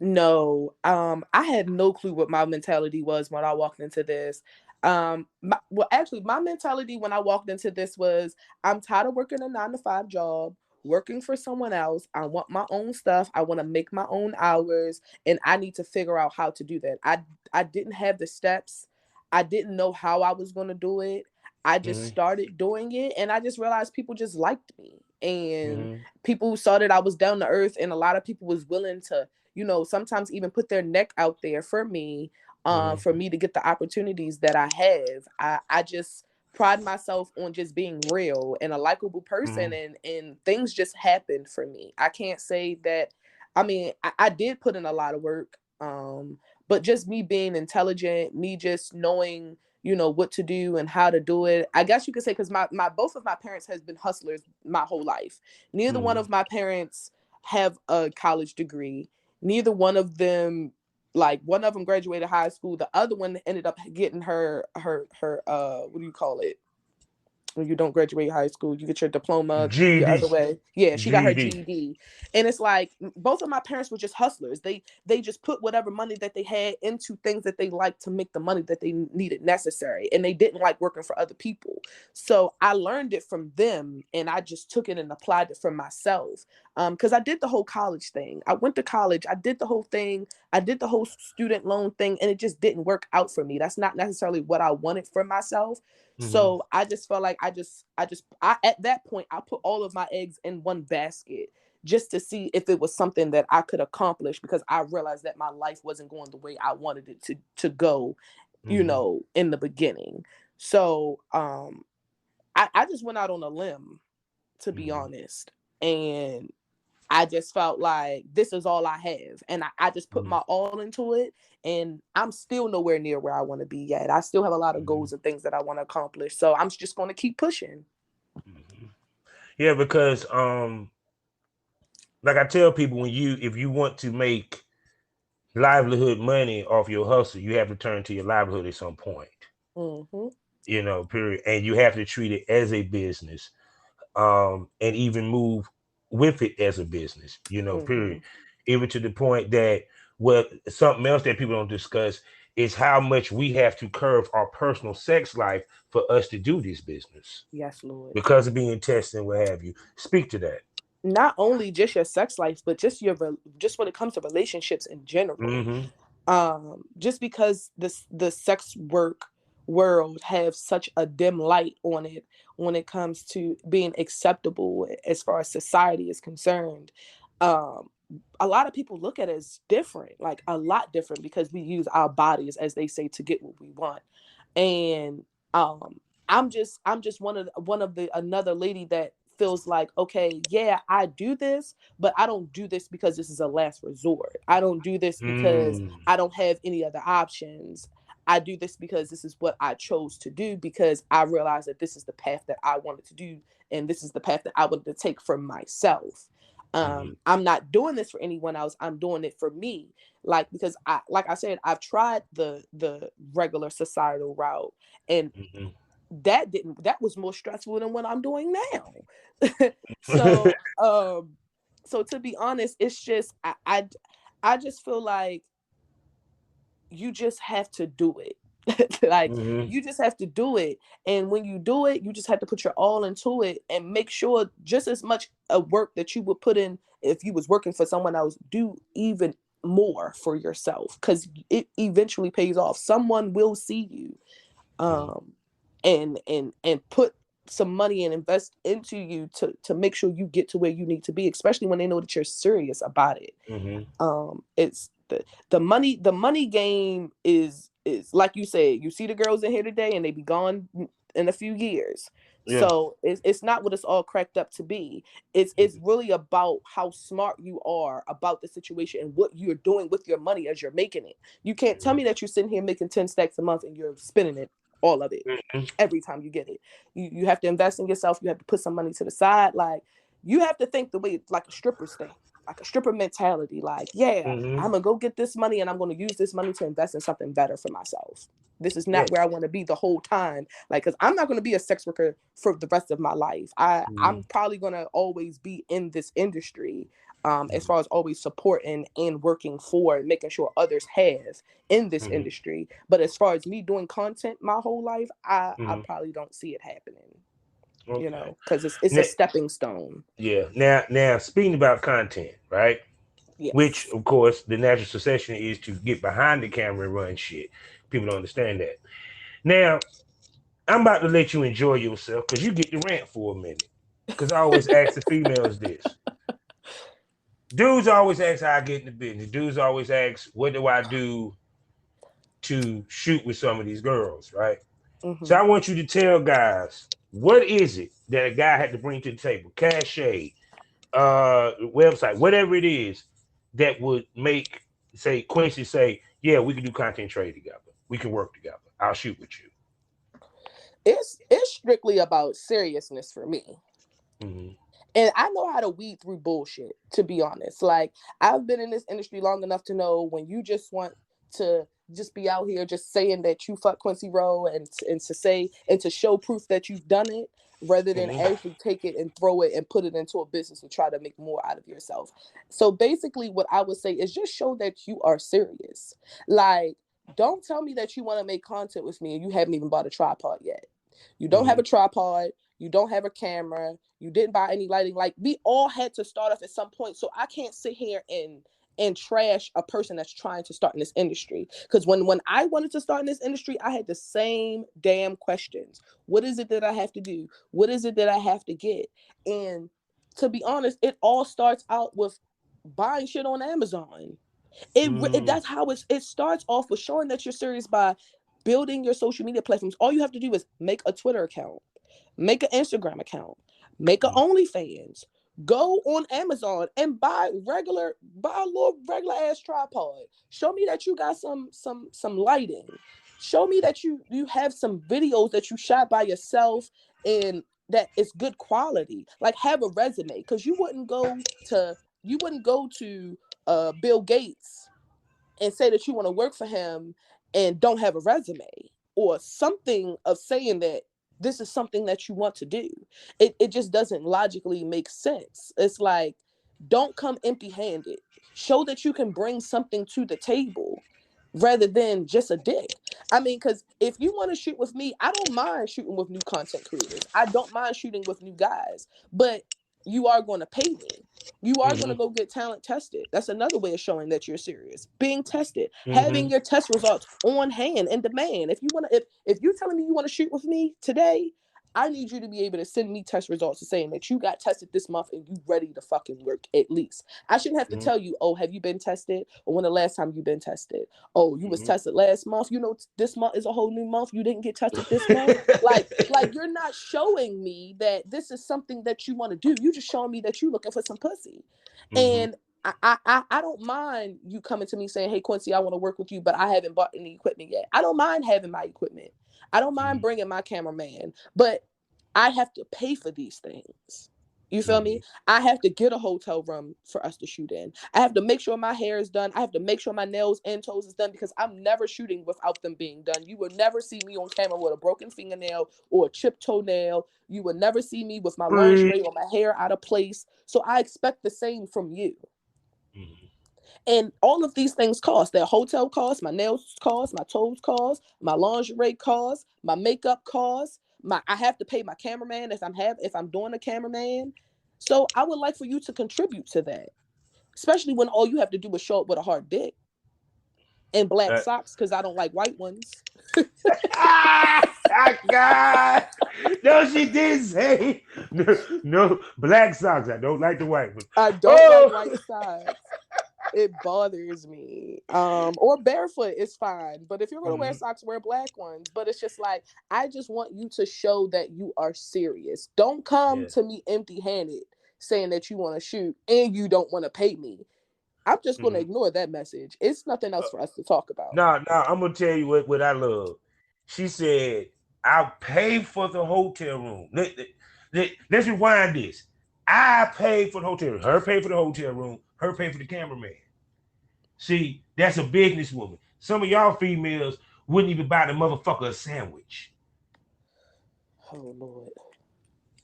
No, I had no clue what my mentality was when I walked into this. Actually, my mentality when I walked into this was, I'm tired of working a 9 to 5 job, working for someone else. I want my own stuff. I want to make my own hours, and I need to figure out how to do that. I didn't have the steps. I didn't know how I was going to do it. I just started doing it, and I just realized people just liked me, and people saw that I was down to earth, and a lot of people was willing to, sometimes even put their neck out there for me to get the opportunities that I have. I just pride myself on just being real and a likable person, and things just happened for me. I can't say that. I mean, I did put in a lot of work, but just me being intelligent, me just knowing, you know, what to do and how to do it. I guess you could say, because my both of my parents has been hustlers my whole life. Neither one of my parents have a college degree. Neither one of them, like, one of them graduated high school. The other one ended up getting her what do you call it? When you don't graduate high school, you get your diploma the GED. other way. Yeah, she got her GED. GED. And it's like, both of my parents were just hustlers. They just put whatever money that they had into things that they liked to make the money that they needed necessary. And they didn't like working for other people. So I learned it from them, and I just took it and applied it for myself. Because I did the whole college thing. I went to college. I did the whole thing. I did the whole student loan thing, and it just didn't work out for me. That's not necessarily what I wanted for myself. So I just felt like I at that point, I put all of my eggs in one basket just to see if it was something that I could accomplish, because I realized that my life wasn't going the way I wanted it to go, you know, in the beginning. So I just went out on a limb, to be honest. And I just felt like this is all I have. And I just put my all into it. And I'm still nowhere near where I want to be yet. I still have a lot of goals and things that I want to accomplish. So I'm just going to keep pushing. Yeah, because like I tell people, if you want to make livelihood money off your hustle, you have to turn to your livelihood at some point. You know, period. And you have to treat it as a business, and even move with it as a business, you know, period. Even to the point that, well, something else that people don't discuss is how much we have to curb our personal sex life for us to do this business. Yes, Lord. Because of being tested and what have you. Speak to that. Not only just your sex life, but just just when it comes to relationships in general. Just because the sex work world have such a dim light on it when it comes to being acceptable as far as society is concerned. A lot of people look at it as different, like a lot different, because we use our bodies, as they say, to get what we want. And I'm just one of the another lady that feels like, okay, yeah, I do this, but I don't do this because this is a last resort. I don't do this because I don't have any other options. I do this because this is what I chose to do, because I realized that this is the path that I wanted to do, and this is the path that I wanted to take for myself. I'm not doing this for anyone else. I'm doing it for me. Like, because like I said, I've tried the regular societal route, and that was more stressful than what I'm doing now. So so to be honest, it's just I just feel like you just have to do it. Like, you just have to do it. And when you do it, you just have to put your all into it, and make sure just as much work that you would put in if you was working for someone else, do even more for yourself, because it eventually pays off. Someone will see you and put some money and invest into you to make sure you get to where you need to be, especially when they know that you're serious about it. It's the money game is like you said, you see the girls in here today and they be gone in a few years. So it's not what it's all cracked up to be. It's really about how smart you are about the situation and what you're doing with your money as you're making it. You can't tell me that you're sitting here making 10 stacks a month and you're spending it, all of it, every time you get it. You have to invest in yourself. You have to put some money to the side. Like, you have to think the way like a stripper's think, like a stripper mentality. Like, yeah, I'm gonna go get this money and I'm gonna use this money to invest in something better for myself. This is not where I want to be the whole time. Like, because I'm not going to be a sex worker for the rest of my life. I'm probably going to always be in this industry, as far as always supporting and working for and making sure others have in this industry. But as far as me doing content my whole life, I probably don't see it happening. Okay. You know, because it's a stepping stone. Yeah. Now, speaking about content, right? Yes. Which, of course, the natural succession is to get behind the camera and run shit. People don't understand that. Now, I'm about to let you enjoy yourself because you get the rant for a minute. Because I always ask the females this. Dudes always ask how I get in the business. Dudes always ask, what do I do to shoot with some of these girls, right? So Mm-hmm. I want you to tell guys, what is it that a guy had to bring to the table? Cachet, website, whatever it is that would make, say, Quincy say, yeah, we can do content trade together. We can work together. I'll shoot with you. It's strictly about seriousness for me. Mm-hmm. And I know how to weed through bullshit, to be honest. Like, I've been in this industry long enough to know when you just want to just be out here just saying that you fuck Quincy Roee, and to say and to show proof that you've done it, rather than Mm-hmm. actually take it and throw it and put it into a business and try to make more out of yourself. So basically what I would say is just show that you are serious. Like, don't tell me that you want to make content with me and you haven't even bought a tripod yet. You don't have Mm-hmm. a tripod. You don't have a camera. You didn't buy any lighting. Like, we all had to start off at some point. So I can't sit here and trash a person that's trying to start in this industry. Because when I wanted to start in this industry, I had the same damn questions. What is it that I have to do? What is it that I have to get? And to be honest, it all starts out with buying shit on Amazon. That's how it starts off, with showing that you're serious by building your social media platforms. All you have to do is make a Twitter account, make an Instagram account, make an OnlyFans, go on Amazon and buy a little regular ass tripod. Show me that you got some lighting. Show me that you have some videos that you shot by yourself and that it's good quality. Like, have a resume, because you wouldn't go to Bill Gates and say that you want to work for him and don't have a resume or something of saying that this is something that you want to do. It just doesn't logically make sense. It's like, don't come empty handed. Show that you can bring something to the table rather than just a dick. I mean, because if you want to shoot with me, I don't mind shooting with new content creators. I don't mind shooting with new guys, but you are going to pay me. You are going to Mm-hmm. go get talent tested. That's another way of showing that you're serious. Being tested, having Mm-hmm. your test results on hand and demand. If you want to, if you're telling me you want to shoot with me today, I need you to be able to send me test results saying that you got tested this month and you ready to fucking work at least. I shouldn't have to Mm-hmm. tell you, oh, have you been tested? Or when the last time you been tested? Oh, you was Mm-hmm. tested last month. You know, this month is a whole new month. You didn't get tested this month. Like you're not showing me that this is something that you want to do. You just showing me that you looking for some pussy. Mm-hmm. And I don't mind you coming to me saying, hey, Quincy, I want to work with you, but I haven't bought any equipment yet. I don't mind having my equipment. I don't mind bringing my cameraman, but I have to pay for these things. You feel Mm-hmm. me? I have to get a hotel room for us to shoot in. I have to make sure my hair is done. I have to make sure my nails and toes is done, because I'm never shooting without them being done. You will never see me on camera with a broken fingernail or a chipped toenail. You will never see me with my lingerie or my hair out of place. So I expect the same from you. Mm-hmm. And all of these things cost. Their hotel costs, my nails cost, my toes cost, my lingerie cost, my makeup cost. I have to pay my cameraman if I'm doing a cameraman. So I would like for you to contribute to that, especially when all you have to do is show up with a hard dick and black Uh, socks, because I don't like white ones. God. No, she did say no, no black socks. I don't like the white ones. I don't like Oh. white socks. It bothers me. Or barefoot is fine, but if you're gonna wear Mm-hmm. socks, wear black ones. But it's just like, I just want you to show that you are serious. Don't come Yeah. to me empty-handed saying that you want to shoot and you don't want to pay me. I'm just gonna Mm-hmm. ignore that message. It's nothing else for us to talk about. No, I'm gonna tell you what I love. She said, "I'll pay for the hotel room." Let's rewind this. I paid for the hotel room. Her paid for the hotel room. Her paid for the cameraman. See, that's a businesswoman. Some of y'all females wouldn't even buy the motherfucker a sandwich. Oh Lord.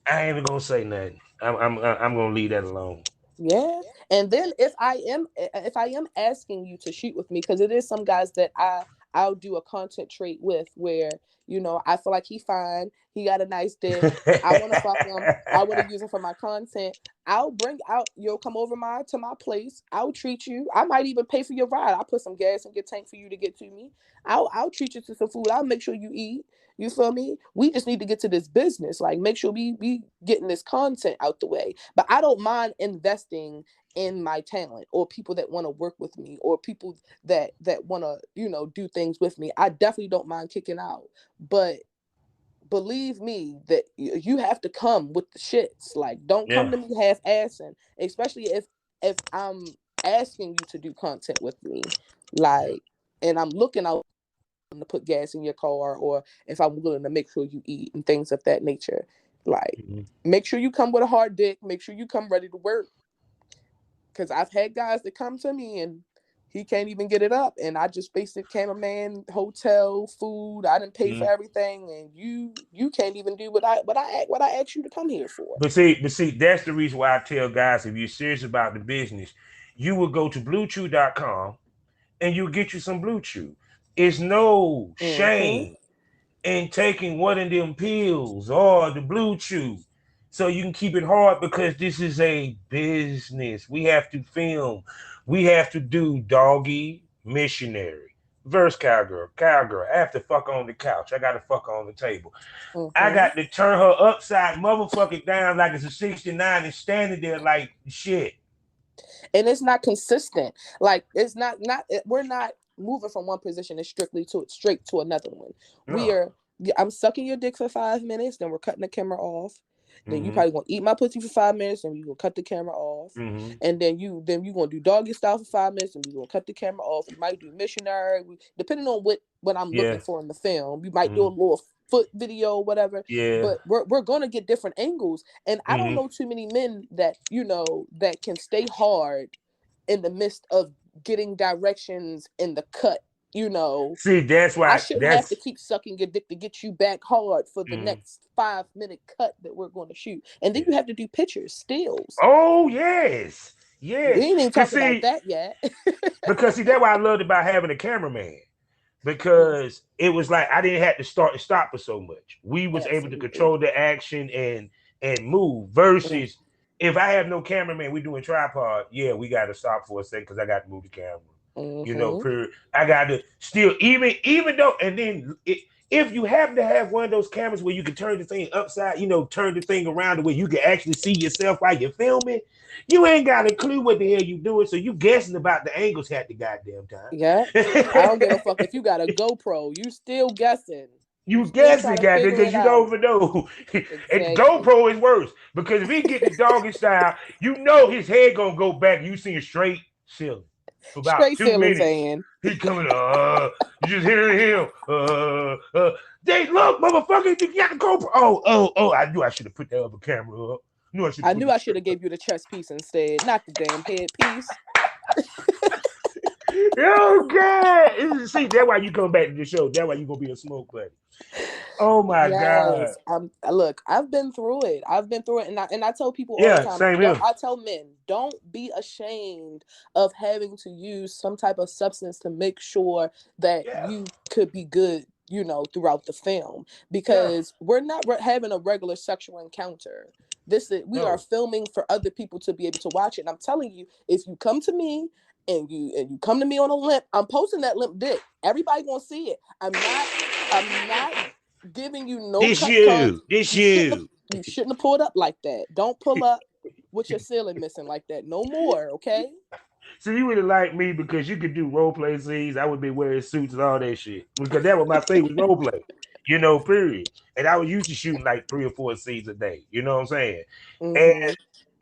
I ain't even gonna say nothing. I'm gonna leave that alone. Yeah. And then if I am asking you to shoot with me, because it is some guys that I'll do a content trait with, where, I feel like he fine, he got a nice dick, I want to fuck him, I want to use him for my content. You'll come over to my place. I'll treat you. I might even pay for your ride. I'll put some gas in your tank for you to get to me. I'll treat you to some food. I'll make sure you eat. You feel me? We just need to get to this business. Like, make sure we getting this content out the way. But I don't mind investing in my talent, or people that want to work with me, or people that want to, do things with me. I definitely don't mind kicking out. But believe me that you have to come with the shits. Like, don't come Yeah. to me half-assing, especially if I'm asking you to do content with me, Yeah. like, and I'm looking out to put gas in your car, or if I'm willing to make sure you eat and things of that nature. Like, Mhm. make sure you come with a hard dick. Make sure you come ready to work. Because I've had guys that come to me and he can't even get it up, and I just basic cameraman, hotel, food. I didn't pay for Mhm. everything, and you can't even do what I asked you to come here for. But see, that's the reason why I tell guys, if you're serious about the business, you will go to bluechew.com and you get you some Blue Chew. It's no Mm-hmm. shame in taking one of them pills or the Blue Chew. So you can keep it hard because this is a business. We have to film. We have to do doggy missionary. Verse cowgirl. Cowgirl. I have to fuck on the couch. I got to fuck on the table. I Mm-hmm. got to turn her upside motherfucking down like it's a 69 and standing there like shit. And it's not consistent. Like, it's not we're not moving from one position and strictly to straight to another one. We No. are I'm sucking your dick for 5 minutes, then we're cutting the camera off. Then you Mm-hmm. probably gonna eat my pussy for 5 minutes, and you gonna cut the camera off. Mm-hmm. And then you gonna do doggy style for 5 minutes, and we gonna cut the camera off. We might do missionary, depending on what I'm looking Yeah. for in the film. We might do a Mm-hmm. little foot video, whatever. Yeah. But we're gonna get different angles. And I don't Mm-hmm. know too many men that that can stay hard in the midst of getting directions in the cut. See, that's I why shouldn't have to that's keep sucking your dick to get you back hard for the mm, next 5 minute cut that we're going to shoot. And then yeah. you have to do pictures, stills. Oh yes. We Yes. ain't even Cause talked about see, that yet. because see, that's why I loved about having a cameraman. Mm, Because it was like I didn't have to start and stop for so much. We was able to absolutely. control the action and move Mm, versus if I have no cameraman, we doing tripod. Yeah, we got to stop for a second because I got to move the camera. mm-hmm. Period. I got to still even though and then if you happen to have one of those cameras where you can turn the thing upside, turn the thing around the way you can actually see yourself while you're filming, you ain't got a clue what the hell you doing, so you guessing about the angles half the goddamn Yeah. I time. don't give a fuck if you got a GoPro. You still guessing. You You still guessing, trying to goddamn, figure because it you out. don't even know. And Exactly. GoPro is worse because if he get the doggy style, his head gonna go back. You seeing straight ceiling for about Straight two ceiling minutes. fan. He coming. You just hearing him. They look, motherfucker. You got the GoPro. Oh. I knew I should have put that other camera up. I knew I should have I put knew the I should straight. have gave you the chest piece instead, not the damn head piece. Oh God! See, that's why you come back to the show. That's why you gonna be a smoke buddy. Oh my God! Yes, look, I've been through it. I've been through it, and I tell people all the Yeah, time. same Don't here. I tell men, don't be ashamed of having to use some type of substance to make sure that Yeah, you could be good, throughout the film, yeah. because we're not having a regular sexual encounter. We are No. filming for other people to be able to watch it. And I'm telling you, if you come to me and you come to me on a limp, I'm posting that limp dick. Everybody gonna see it. I'm not giving you no This cut cards. you. This You shouldn't have you. you shouldn't have pulled up like that. Don't pull up with your ceiling missing like that. No more, okay? So you would have liked me because you could do role play scenes. I would be wearing suits and all that shit. Because that was my thing was role play. Period. And I was used to shooting like 3 or 4 scenes a day. You know what I'm saying? And Mm-hmm.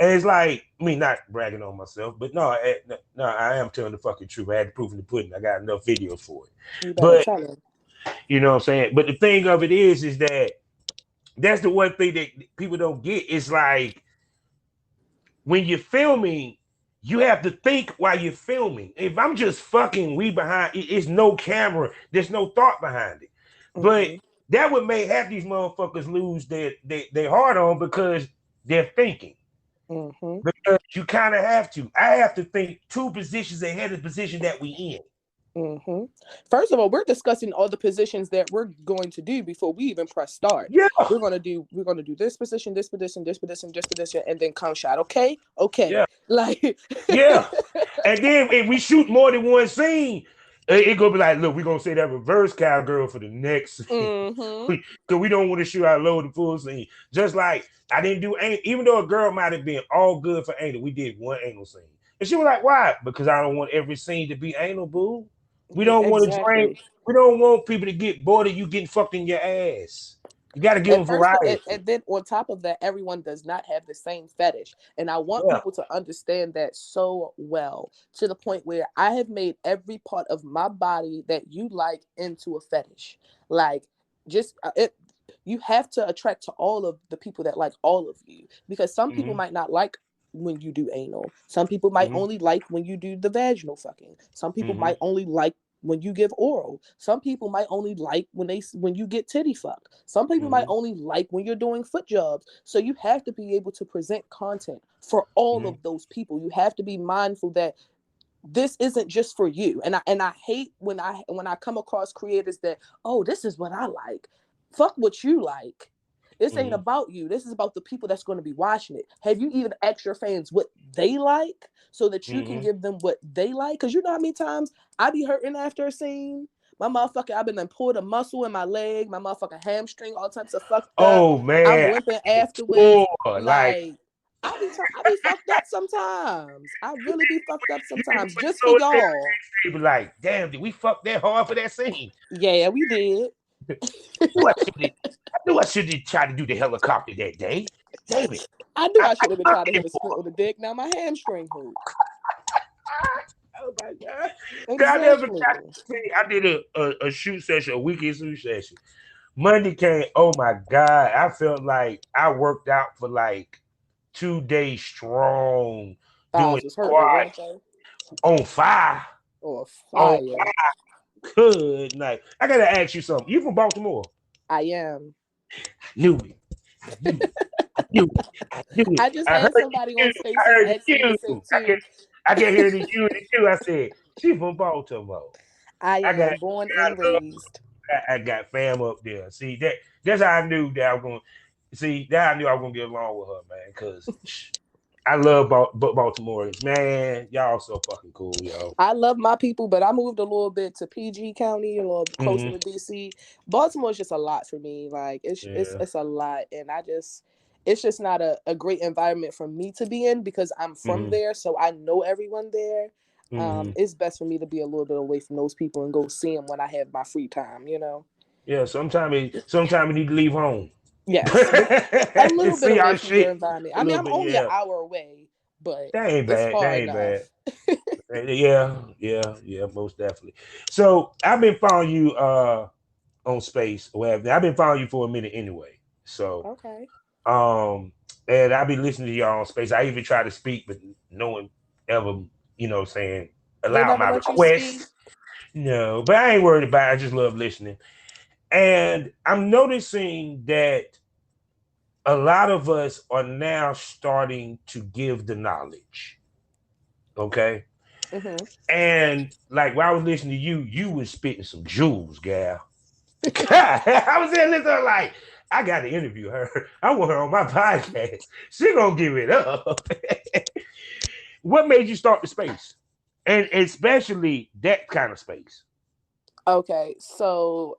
and it's like, I mean, not bragging on myself, but no, I am telling the fucking truth. I had the proof in the pudding. I got enough videos for it. You better But tell him. you know what I'm saying? But the thing of it is that that's the one thing that people don't get. It's like when you're filming, you have to think while you're filming. If I'm just fucking we behind, it's no camera. There's no thought behind it. But Mm-hmm. that would make half these motherfuckers lose their heart on because they're thinking. Mm-hmm. Because you kind of have to. I have to think 2 positions ahead of the position that we in. Mm-hmm. First of all, we're discussing all the positions that we're going to do before we even press start. Yeah, We're gonna do this position, this position, this position, this position, and then come shot. Okay, okay. yeah, Like, yeah. And then if we shoot more than one scene, it gonna be like, look, we're gonna say that reverse cowgirl for the next scene. mm-hmm. Because we don't want to shoot our load and full scene. Just like I didn't do anal, even though a girl might have been all good for anal, we did one anal scene. And she was like, why? Because I don't want every scene to be anal, boo. We don't want to drain, Exactly. we don't want people to get bored of you getting fucked in your ass. You got to give them And first, variety. and then on top of that, everyone does not have the same fetish. And I want Yeah. people to understand that so well, to the point where I have made every part of my body that you like into a fetish. Like, just you have to attract to all of the people that like all of you, because some people Mm-hmm. might not like when you do anal. Some people might Mm-hmm. only like when you do the vaginal fucking. Some people Mm-hmm. might only like when you give oral. Some people might only like when you get titty fucked. Some people might Mm-hmm. only like when you're doing foot jobs. So you have to be able to present content for all Mm-hmm. of those people. You have to be mindful that this isn't just for you. And I hate when I come across creators that, oh, this is what I like. Fuck what you like. This ain't Mm-hmm. about you. This is about the people that's going to be watching it. Have you even asked your fans what they like so that you can Mm-hmm. give them what they like? Because you know how many times I be hurting after a scene. My motherfucker, I've been done pulled a muscle in my leg, my motherfucking hamstring, all types of fucked up. Oh I'm man, limping I afterwards. tore like Like, I be fucked up sometimes. I really be fucked up you be sometimes just for so y'all. they be like, damn, did we fuck that hard for that scene? Yeah, we did. I knew I should have tried to do the helicopter that day. Damn it. I knew I I should have been trying to hit working a for split with a dick. Now my hamstring hurt. Oh my God. I never Exactly. got to see. I did a shoot session, a weekend shoot session. Monday came. Oh my God. I felt like I worked out for like 2 days strong, doing Thighs was hurting, weren't squats they? on fire. Or On fire. good night. I gotta ask you something. You from Baltimore? I am. Knew it. I knew it. I knew it. I knew it. I just I heard had the somebody on you. I Spaces heard the ask me the you. same too. I can hear the you and the you. I said, she from Baltimore. I I got am born and raised. I got fam up there. See that's how I knew that I was gonna see that I knew I was gonna get along with her, man. Cause I love Baltimoreans, man. Y'all so fucking cool, yo. I love my people, but I moved a little bit to PG County, a little closer Mm-hmm. to DC. Baltimore's just a lot for me. Like Yeah. it's a lot, and it's just not a great environment for me to be in because I'm from Mm-hmm. there, so I know everyone there. Mm-hmm. It's best for me to be a little bit away from those people and go see them when I have my free time. You know. Yeah. Sometimes we need to leave home. Yes, a little bit See away our from your shit environment. a I mean, little I'm bit. only an Yeah. hour away, but That ain't it's bad. That far ain't bad. enough. Yeah, most definitely. So I've been following you on space or whatever. I've been following you for a minute anyway. So Okay. um and I've been listening to y'all on space. I even try to speak, but no one ever, saying They allow never my let you speak. request. No, but I ain't worried about it. I just love listening. And I'm noticing that a lot of us are now starting to give the knowledge. Okay. Mm-hmm. And like while I was listening to you, you was spitting some jewels, gal. I was there listening like, I got to interview her. I want her on my podcast. She gonna give it up. What made you start the space? And especially that kind of space. Okay, so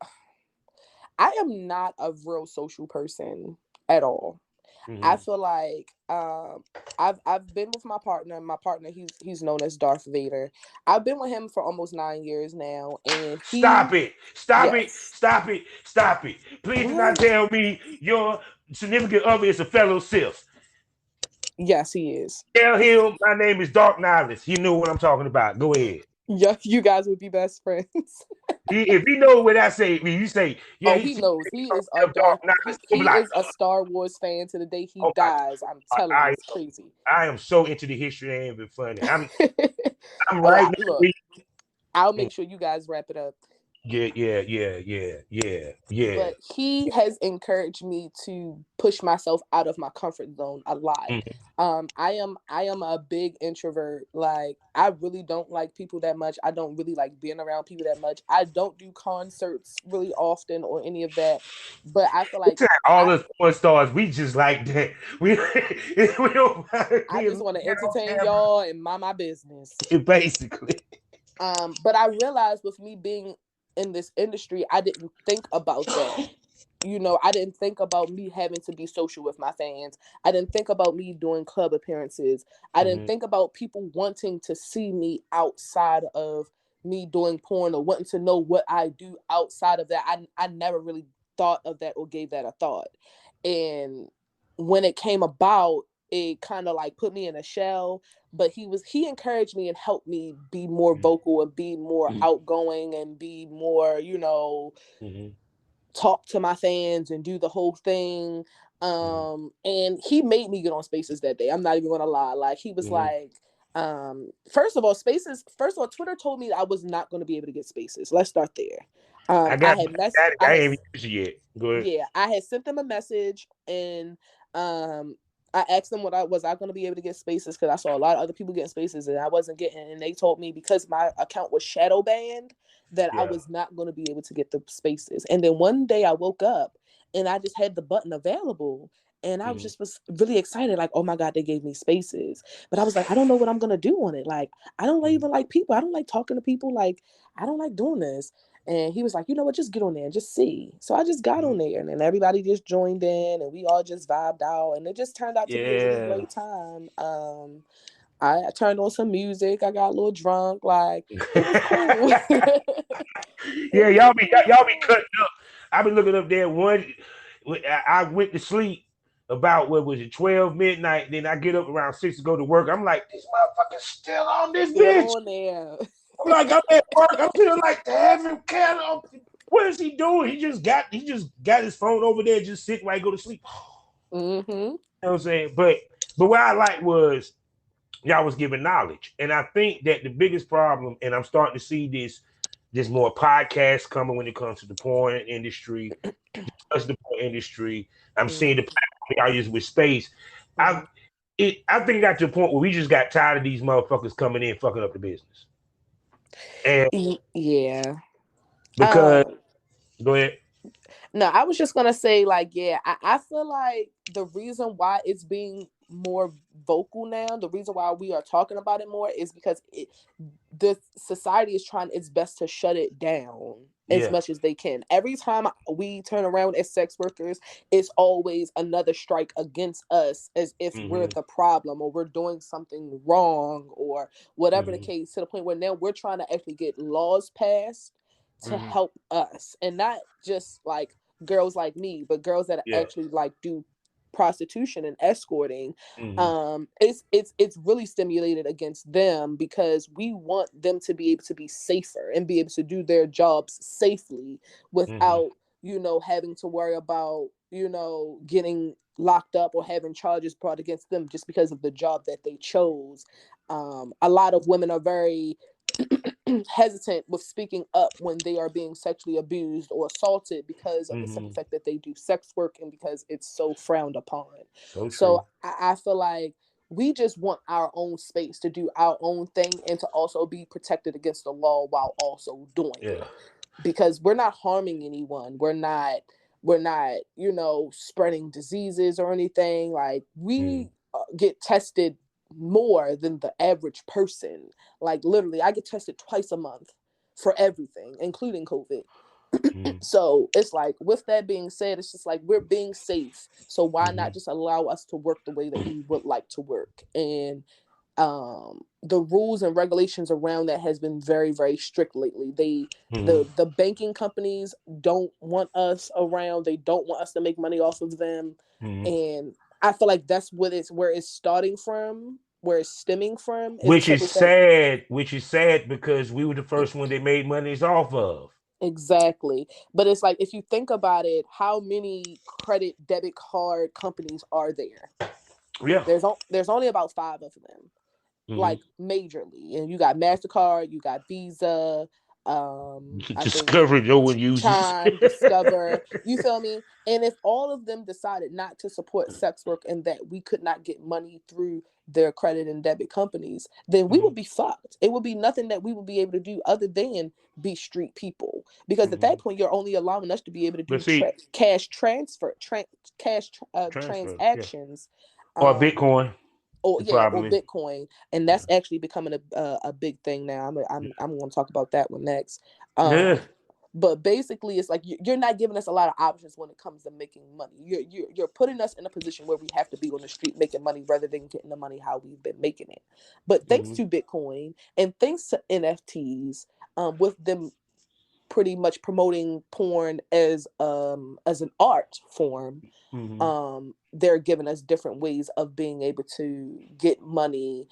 I am not a real social person at all. I Mm-hmm. feel like I've been with my partner. My partner, he's known as Darth Vader. I've been with him for almost 9 years now, and Stop it. Stop it. yes, Stop it. Stop it. Please do not what? tell me your significant other is a fellow Sith. Yes, he is. Tell him my name is Dark Nihilus. He knew what I'm talking about. Go ahead. Yeah, you guys would be best friends. If he know what I say, when you say, yeah, Oh, he's he knows. He is a Dark Darth. Nihilus, He he'll be he like, is a Star Wars fan to the day he oh my dies. I'm God, telling you, it's crazy. I am so into the history. It ain't even funny. I'm Oh, right now. look, I'll make sure you guys wrap it up. Yeah. But he has encouraged me to push myself out of my comfort zone a lot. Mhm. I am a big introvert. Like, I really don't like people that much. I don't really like being around people that much. I don't do concerts really often or any of that. But I feel like All I the porn stars, we just like that. We don't mind I being just want to entertain y'all and mind my business. basically. But I realized with me being in this industry, I didn't think about that. I didn't think about me having to be social with my fans. I didn't think about me doing club appearances. I didn't Mhm. think about people wanting to see me outside of me doing porn or wanting to know what I do outside of that. I never really thought of that or gave that a thought. And when it came about, it kind of like put me in a shell, but he encouraged me and helped me be more vocal and be more outgoing and be more, talk to my fans and do the whole thing. And he made me get on Spaces that day. I'm not even gonna lie. Like, he was like, first of all, Twitter told me I was not going to be able to get Spaces. Let's start there. I ain't even used it yet. Go ahead. Yeah, I had sent them a message, and I asked them I going to be able to get Spaces, because I saw a lot of other people getting Spaces and I wasn't getting, and they told me because my account was shadow banned that I was not going to be able to get the Spaces. And then one day I woke up and I just had the button available, and I was really excited, like, oh my God, they gave me Spaces. But I was like, I don't know what I'm going to do on it. Like, I don't even like people. I don't like talking to people. Like, I don't like doing this. And he was like, you know what, just get on there and just see. So I just got on there, and then everybody just joined in, and we all just vibed out, and it just turned out to be a really great time. I turned on some music. I got a little drunk. Like, it was cool. Yeah, y'all be cutting up. I been looking up there one. I went to sleep about, what was it, 12 midnight. Then I get up around 6 to go to work. I'm like, this motherfucker's still on this bitch. On there. I'm like, I'm at work. I'm feeling like the heaven can. What is he doing? He just got his phone over there, just sitting while he go to sleep. You know what I'm saying? But what I like was y'all was giving knowledge, and I think that the biggest problem, and I'm starting to see this more podcasts coming when it comes to the porn industry, discuss the porn industry. I'm seeing the platform y'all use with Space. I think it got to a point where we just got tired of these motherfuckers coming in fucking up the business. And yeah, because go ahead. No, I was just gonna say, like, yeah, I feel like the reason why it's being more vocal now, the reason why we are talking about it more, is because the society is trying its best to shut it down as much as they can. Every time we turn around as sex workers, it's always another strike against us, as if we're the problem or we're doing something wrong or whatever the case, to the point where now we're trying to actually get laws passed to help us, and not just like girls like me, but girls that actually like do prostitution and escorting. It's really stimulated against them, because we want them to be able to be safer and be able to do their jobs safely without having to worry about getting locked up or having charges brought against them just because of the job that they chose. A lot of women are very hesitant with speaking up when they are being sexually abused or assaulted, because of the simple fact that they do sex work and because it's so frowned upon. So I feel like we just want our own space to do our own thing and to also be protected against the law while also doing it, because we're not harming anyone. We're not spreading diseases or anything. Like, we get tested more than the average person. Like, literally, I get tested twice a month for everything, including COVID. So it's like, with that being said, it's just like, we're being safe, so why not just allow us to work the way that we would like to work? And the rules and regulations around that has been very, very strict lately. The banking companies don't want us around. They don't want us to make money off of them. And I feel like that's where it's starting from, where it's stemming from. Which is sad because we were the first one they made monies off of. Exactly. But it's like, if you think about it, how many credit debit card companies are there? Yeah. There's only about 5 of them. Like, majorly. And you got MasterCard, you got Visa, Discover, no one uses. Chime, Discover, you feel me? And if all of them decided not to support sex work and that we could not get money through their credit and debit companies, then we would be fucked. It would be nothing that we would be able to do other than be street people, because at that point you're only allowing us to be able to do cash transactions, or Bitcoin. or Bitcoin, and that's actually becoming a big thing now. I'm going to talk about that one next. But basically, it's like, you're not giving us a lot of options when it comes to making money. You're putting us in a position where we have to be on the street making money rather than getting the money how we've been making it. But thanks to Bitcoin and thanks to NFTs, with them pretty much promoting porn as an art form. They're giving us different ways of being able to get money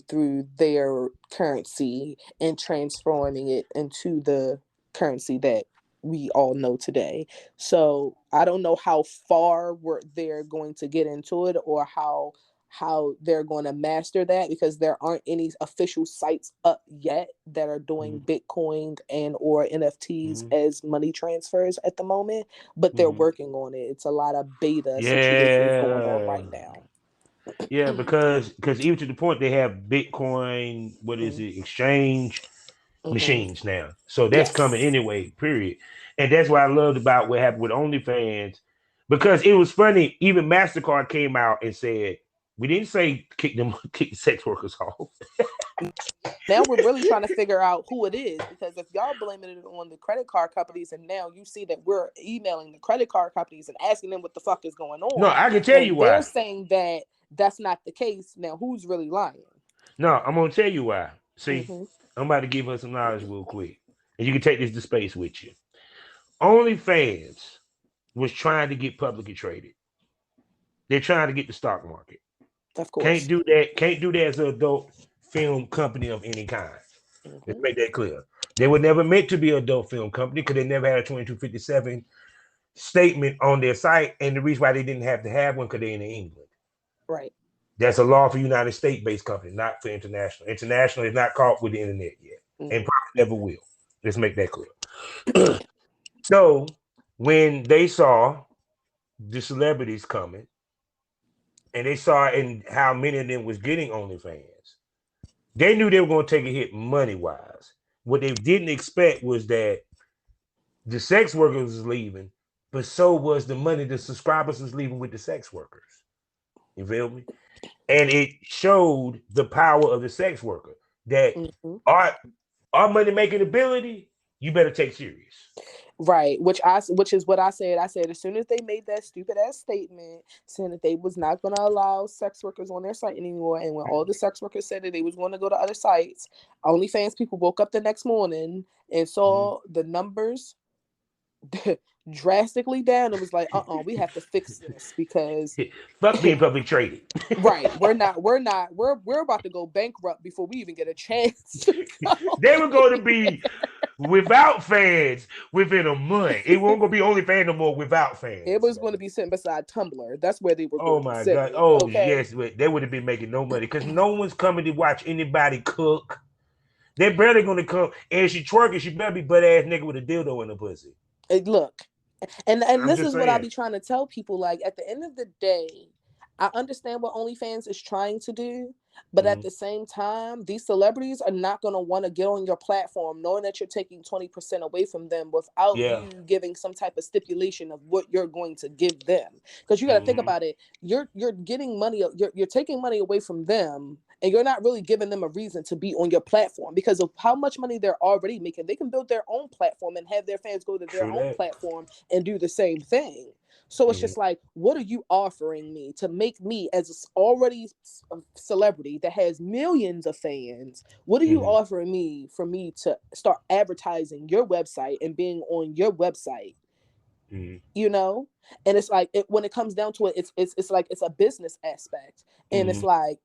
through their currency and transforming it into the currency that we all know today. So I don't know how far they're going to get into it, or how they're going to master that, because there aren't any official sites up yet that are doing Bitcoin and or NFTs as money transfers at the moment, but they're working on it. It's a lot of beta situations going on right now. Yeah, because even to the point they have Bitcoin, what is it, exchange machines now. So that's coming anyway, period. And that's what I loved about what happened with OnlyFans, because it was funny. Even MasterCard came out and said, we didn't say kick the sex workers off. Now we're really trying to figure out who it is, because if y'all blaming it on the credit card companies, and now you see that we're emailing the credit card companies and asking them what the fuck is going on. No, I can tell you why. They're saying that that's not the case. Now who's really lying? No, I'm gonna tell you why. See, I'm about to give her some knowledge real quick, and you can take this to space with you. OnlyFans was trying to get publicly traded. They're trying to get the stock market. Of course. Can't do that as an adult film company of any kind. Let's make that clear. They were never meant to be an adult film company because they never had a 2257 statement on their site. And the reason why they didn't have to have one, because they're in England. Right. That's a law for United States-based company, not for international. International is not caught with the internet yet, and probably never will. Let's make that clear. So when they saw the celebrities coming, and they saw and how many of them was getting OnlyFans, they knew they were going to take a hit money-wise. What they didn't expect was that the sex workers was leaving, but so was the money the subscribers was leaving with the sex workers. You feel me? And it showed the power of the sex worker, that our money-making ability, you better take serious. Right, which is what I said. I said as soon as they made that stupid ass statement saying that they was not going to allow sex workers on their site anymore, and when all the sex workers said that they was going to go to other sites, OnlyFans people woke up the next morning and saw the numbers drastically down and was like, we have to fix this, because fuck being public traded. Right, we're about to go bankrupt before we even get a chance. They were going to be without fans within a month. It wasn't going to be OnlyFans no more without fans. It was going to be sitting beside Tumblr. That's where they were going. Oh my god! Oh yes, they would have been making no money because no one's coming to watch anybody cook. They're barely going to come, and she twerking. She better be butt ass nigga with a dildo in the pussy. Look, and this is what I be trying to tell people. Like, at the end of the day, I understand what OnlyFans is trying to do, but at the same time, these celebrities are not going to want to get on your platform knowing that you're taking 20% away from them without you giving some type of stipulation of what you're going to give them. Because you got to think about it. You're getting money. You're taking money away from them, and you're not really giving them a reason to be on your platform because of how much money they're already making. They can build their own platform and have their fans go to their own platform and do the same thing. So it's just like, what are you offering me to make me, as already a celebrity that has millions of fans, what are you offering me for me to start advertising your website and being on your website? You know? And it's like, when it comes down to it, it's like, it's a business aspect. And it's like,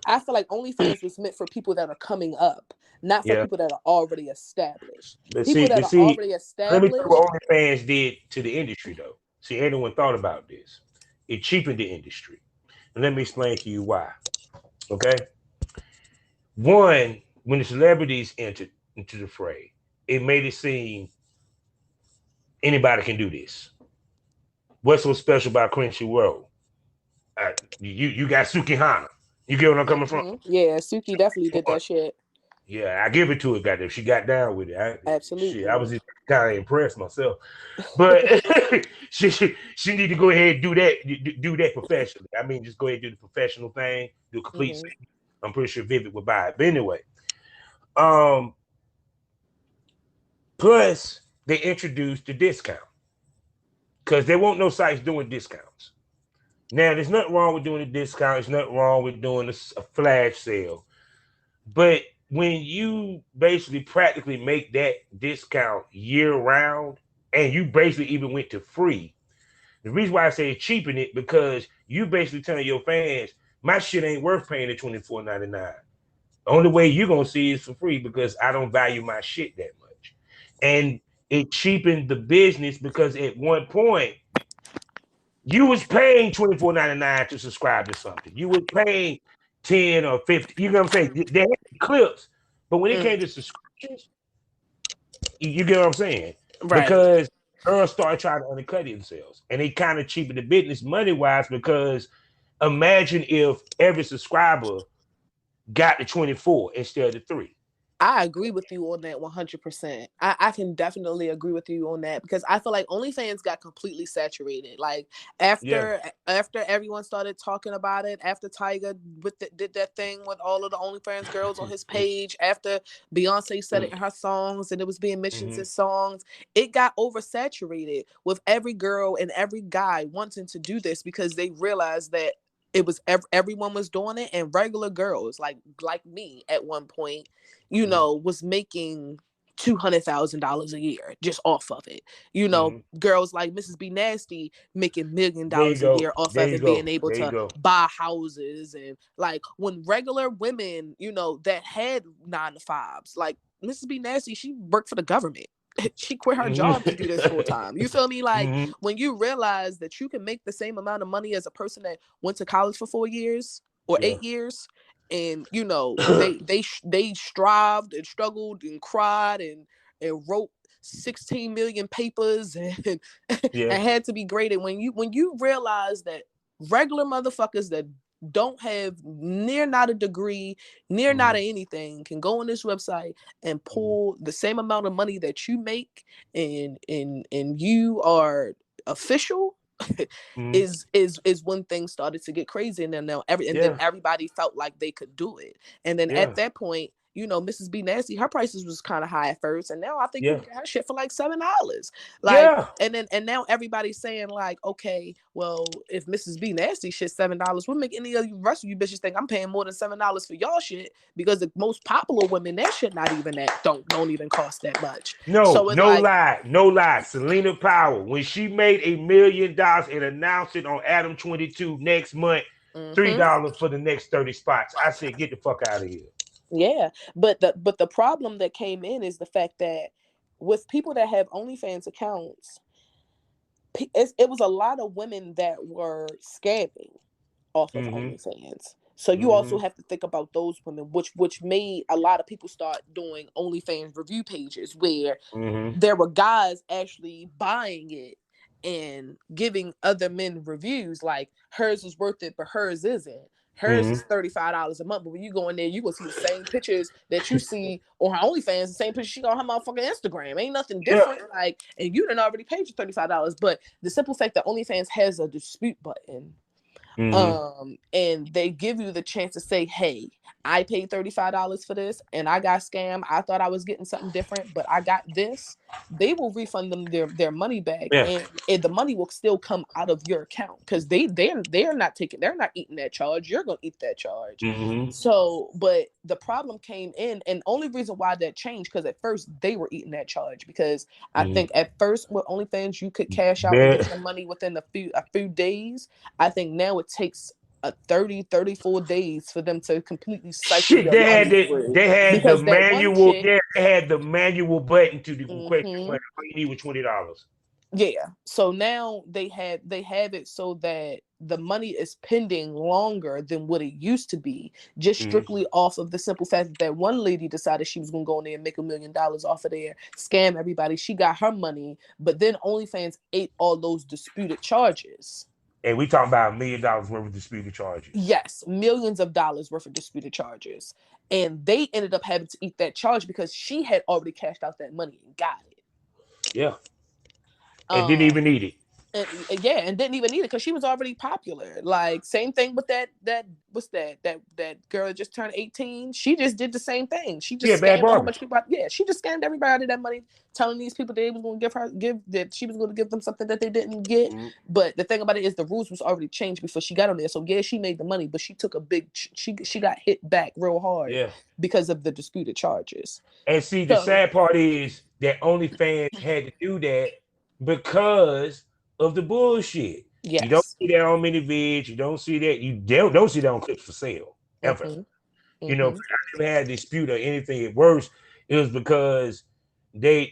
I feel like OnlyFans was meant for people that are coming up, not for people that are already established. People that are already established. Let me tell you what OnlyFans did to the industry, though. See, anyone thought about this. It cheapened the industry. And let me explain to you why. Okay? One, when the celebrities entered into the fray, it made it seem anybody can do this. What's so special about Quincy Roee? You got Suki Hana. You get what I'm coming from? Yeah, Suki definitely did that shit. Yeah, I give it to her. Goddamn, she got down with it. Absolutely. I was just kind of impressed myself, but she need to go ahead and do that professionally. I mean, just go ahead and do the professional thing, do a complete. I'm pretty sure Vivid would buy it. But anyway, plus they introduced the discount because there won't no sites doing discounts. Now, there's nothing wrong with doing a discount. There's nothing wrong with doing a flash sale, but when you basically practically make that discount year round, and you basically even went to free. The reason why I say cheapen it because you basically telling your fans, my shit ain't worth paying the $24.99. The only way you're gonna see is for free because I don't value my shit that much. And it cheapened the business because at one point you was paying $24.99 to subscribe to something. You was paying 10 or 50. You know what I'm saying? They had clips, but when it came to subscriptions, you get what I'm saying? Right. Because girls started trying to undercut themselves, and they kind of cheapened the business money wise. Because imagine if every subscriber got the 24 instead of the 3. I agree with you on that 100%. I can definitely agree with you on that because I feel like OnlyFans got completely saturated. Like Yeah. after everyone started talking about it, after Tyga did that thing with all of the OnlyFans girls on his page, after Beyonce said it in her songs and it was being mentioned in songs, it got oversaturated with every girl and every guy wanting to do this because they realized that it was everyone was doing it, and regular girls like me at one point, was making $200,000 a year just off of it. Girls like Mrs. B Nasty making $1 million There you a go. year off There of you it, go. being able There you to go. buy houses. And like when regular women, that had 9 to 5s, like Mrs. B Nasty, she worked for the government. She quit her job to do this full time. You feel me? Like when you realize that you can make the same amount of money as a person that went to college for 4 years or 8 years, and they strived and struggled and cried and wrote 16 million papers and and had to be graded. When you realize that regular motherfuckers that don't have near not a degree, near not a anything, can go on this website and pull the same amount of money that you make, and you are official, is when things started to get crazy. And then then everybody felt like they could do it. And then at that point, Mrs. B Nasty, her prices was kind of high at first, and now I think you can get her shit for like $7. Like, and now everybody's saying like, okay, well, if Mrs. B Nasty shit $7, what make any of you rest of you bitches think I'm paying more than $7 for y'all shit? Because the most popular women, that shit not even that don't even cost that much. No, So it's no like, lie, no lie. Selena Powell, when she made $1 million and announced it on Adam 22 next month, $3 for the next 30 spots. I said, get the fuck out of here. Yeah, but the problem that came in is the fact that with people that have OnlyFans accounts, it was a lot of women that were scamming off of OnlyFans. So you also have to think about those women, which made a lot of people start doing OnlyFans review pages where there were guys actually buying it and giving other men reviews like hers is worth it, but hers isn't. Hers is $35 a month, but when you go in there, you will see the same pictures that you see on her OnlyFans, the same picture she got on her motherfucking Instagram. Ain't nothing different. Like, and you done already paid your $35. But the simple fact that OnlyFans has a dispute button, and they give you the chance to say, hey, I paid $35 for this and I got scammed. I thought I was getting something different, but I got this. They will refund them their money back, and the money will still come out of your account because they're not eating that charge. You're gonna eat that charge. So, but the problem came in, and only reason why that changed because at first they were eating that charge because I think at first with OnlyFans you could cash out and get your money within a few days. I think now it takes a 34 days for them to completely cycle your money through. They had the Because that one manual. chick, They had the manual button to the question money. All you need was $20. yeah. So now they have it so that the money is pending longer than what it used to be, just strictly off of the simple fact that one lady decided she was gonna go in there and make $1 million off of there, scam everybody. She got her money, but then OnlyFans ate all those disputed charges. And we talking about $1 million worth of disputed charges. Yes, millions of dollars worth of disputed charges. And they ended up having to eat that charge because she had already cashed out that money and got it. Yeah. And didn't even need it. Yeah, and didn't even need it because she was already popular. Like same thing with that girl that just turned 18. She just did the same thing. She Yeah, just Bad scammed a whole Barbie. bunch of people. Yeah, she just scammed everybody out of that money, telling these people they was going to give that she was going to give them something that they didn't get. Mm-hmm. But the thing about it is the rules was already changed before she got on there. So yeah, she made the money, but she took a big she got hit back real hard Yeah. because of the disputed charges. And see, the So sad part is that OnlyFans had to do that because of the bullshit. You don't yes. see that on many vids. You don't see that. You don't see that on clips for sale ever. Mm-hmm. You know, Mm-hmm. I never had a dispute or anything worse. It was because their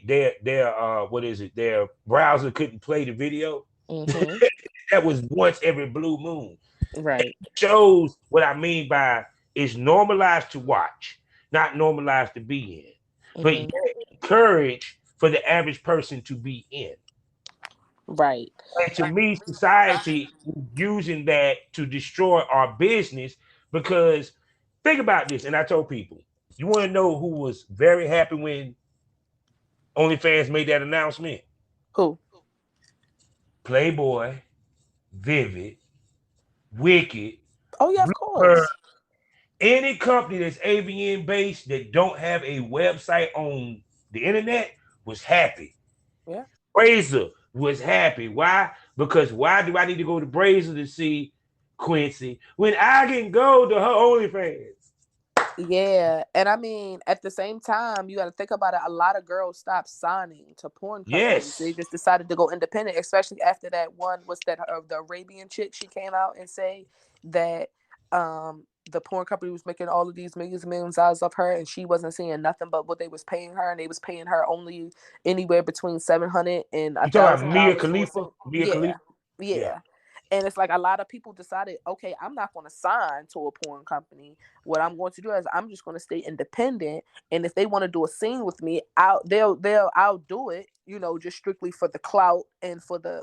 what is it? Their browser couldn't play the video. Mm-hmm. That was once every blue moon. Right. Shows what I mean by it's normalized to watch, not normalized to be in, but Mm-hmm. yet encouraged for the average person to be in. Right. And to me, society is using that to destroy our business because think about this. And I told people, you want to know who was very happy when OnlyFans made that announcement? Who? Playboy, Vivid, Wicked, Oh yeah, of Bluebird, course. any company that's AVN based that don't have a website on the internet was happy. Yeah. Brazer was happy. Why? Because why do I need to go to Brazer to see Quincy when I can go to her OnlyFans? Yeah, and I mean, at the same time, you got to think about it. A lot of girls stopped signing to porn companies. They Yes. just decided to go independent, especially after that one was that the Arabian chick. She came out and say that the porn company was making all of these millions and millions of dollars of her, and she wasn't seeing nothing but what they was paying her, and they was paying her only anywhere between 700 and a You talking about thousand Mia dollars for a Khalifa? single. Mia Yeah, Khalifa? Yeah. yeah. And it's like a lot of people decided, okay, I'm not going to sign to a porn company. What I'm going to do is I'm just going to stay independent, and if they want to do a scene with me, I'll do it, just strictly for the clout and for the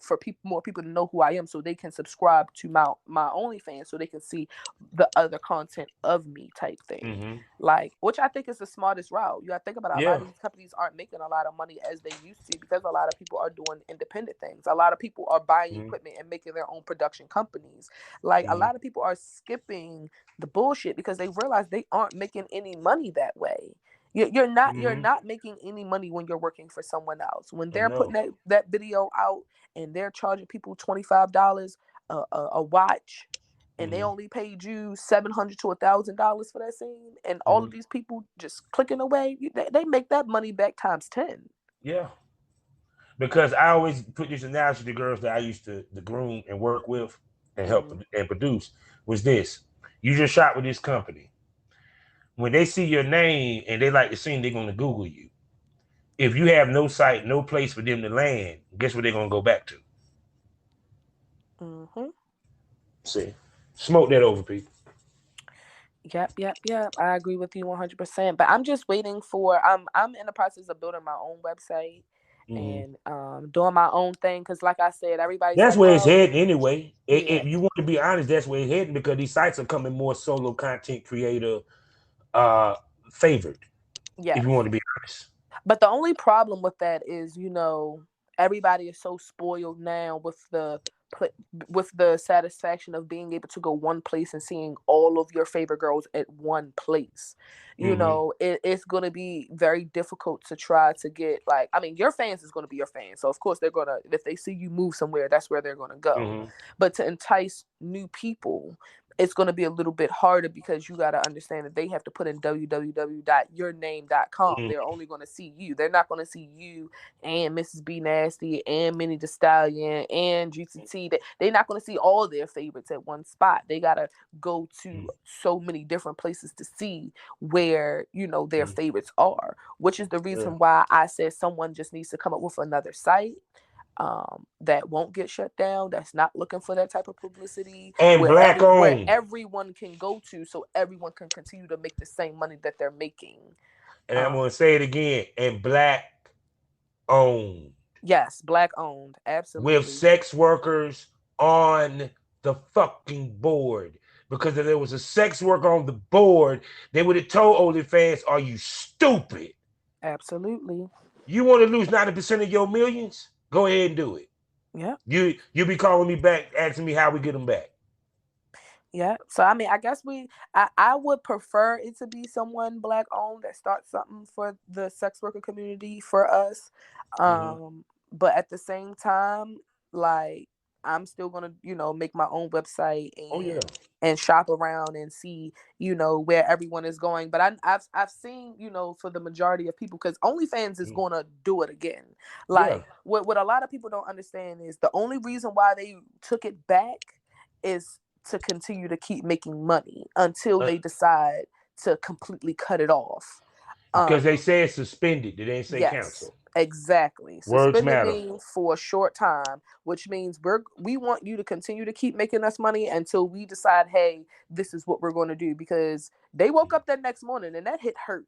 for people, more people to know who I am, so they can subscribe to my OnlyFans, so they can see the other content of me type thing. Mm-hmm. Like, which I think is the smartest route. You got to think about it, a lot Yeah. of these companies aren't making a lot of money as they used to because a lot of people are doing independent things. A lot of people are buying Mm-hmm. equipment and making their own production companies. Like, a Mm-hmm. lot of people are skipping the bullshit because they realize they aren't making any money that way. You're Mm-hmm. not making any money when you're working for someone else. When I they're putting know. that video out and they're charging people $25 a watch, and they Mm-hmm. only paid you $700 to $1,000 for that scene, and all Mm-hmm. of these people just clicking away, they make that money back times 10. Yeah. Because I always put this analogy to girls that I used to the groom and work with and help Mm-hmm. and produce was this. You just shot with this company. When they see your name and they like the scene, they're gonna Google you. If you have no site, no place for them to land, guess what they're gonna go back to? Mm-hmm. See, smoke that over, people. Yep. I agree with you 100%. But I'm just waiting for. I'm in the process of building my own website Mm-hmm. and doing my own thing. Because, like I said, everybody's That's like, where it's "Well, heading anyway. yeah, If you want to be honest, that's where it's heading because these sites are coming more solo content creator favored. If you yes." want to be honest. But the only problem with that is, everybody is so spoiled now with the satisfaction of being able to go one place and seeing all of your favorite girls at one place. Mm-hmm. It's going to be very difficult to try to get, like, I mean, your fans is going to be your fans. So of course they're going to, if they see you move somewhere, that's where they're going to go. Mm-hmm. But to entice new people, it's going to be a little bit harder because you got to understand that they have to put in www.yourname.com. Mm-hmm. They're only going to see you. They're not going to see you and Mrs. B Nasty and Minnie the Stallion and GTT. They're not going to see all their favorites at one spot. They got to go to so many different places to see where, their Mm-hmm. favorites are, which is the Yeah. reason why I said someone just needs to come up with another site that won't get shut down, that's not looking for that type of publicity, And where black where owned. everyone can go to, so everyone can continue to make the same money that they're making. And I'm gonna say it again. And black owned. Yes, black owned, With absolutely. sex workers on the fucking board. Because if there was a sex worker on the board, they would have told OnlyFans, "Are you stupid? Absolutely. You want to lose 90% of your millions? Go ahead and do it." Yeah. You be calling me back, asking me how we get them back. Yeah. So I mean, I guess I would prefer it to be someone black owned that starts something for the sex worker community for us. Mm-hmm. But at the same time, like I'm still gonna, make my own website Oh yeah. and shop around and see, where everyone is going. But I've seen, for the majority of people, because OnlyFans is Mm-hmm. gonna do it again. Yeah. Like what a lot of people don't understand is the only reason why they took it back is to continue to keep making money until Uh, they decide to completely cut it off. because they Um, said suspended. They didn't say yes, cancel. exactly. Words Suspended matter. means for a short time, which means we want you to continue to keep making us money until we decide, hey, this is what we're going to do. Because they woke up that next morning and that hit hurt,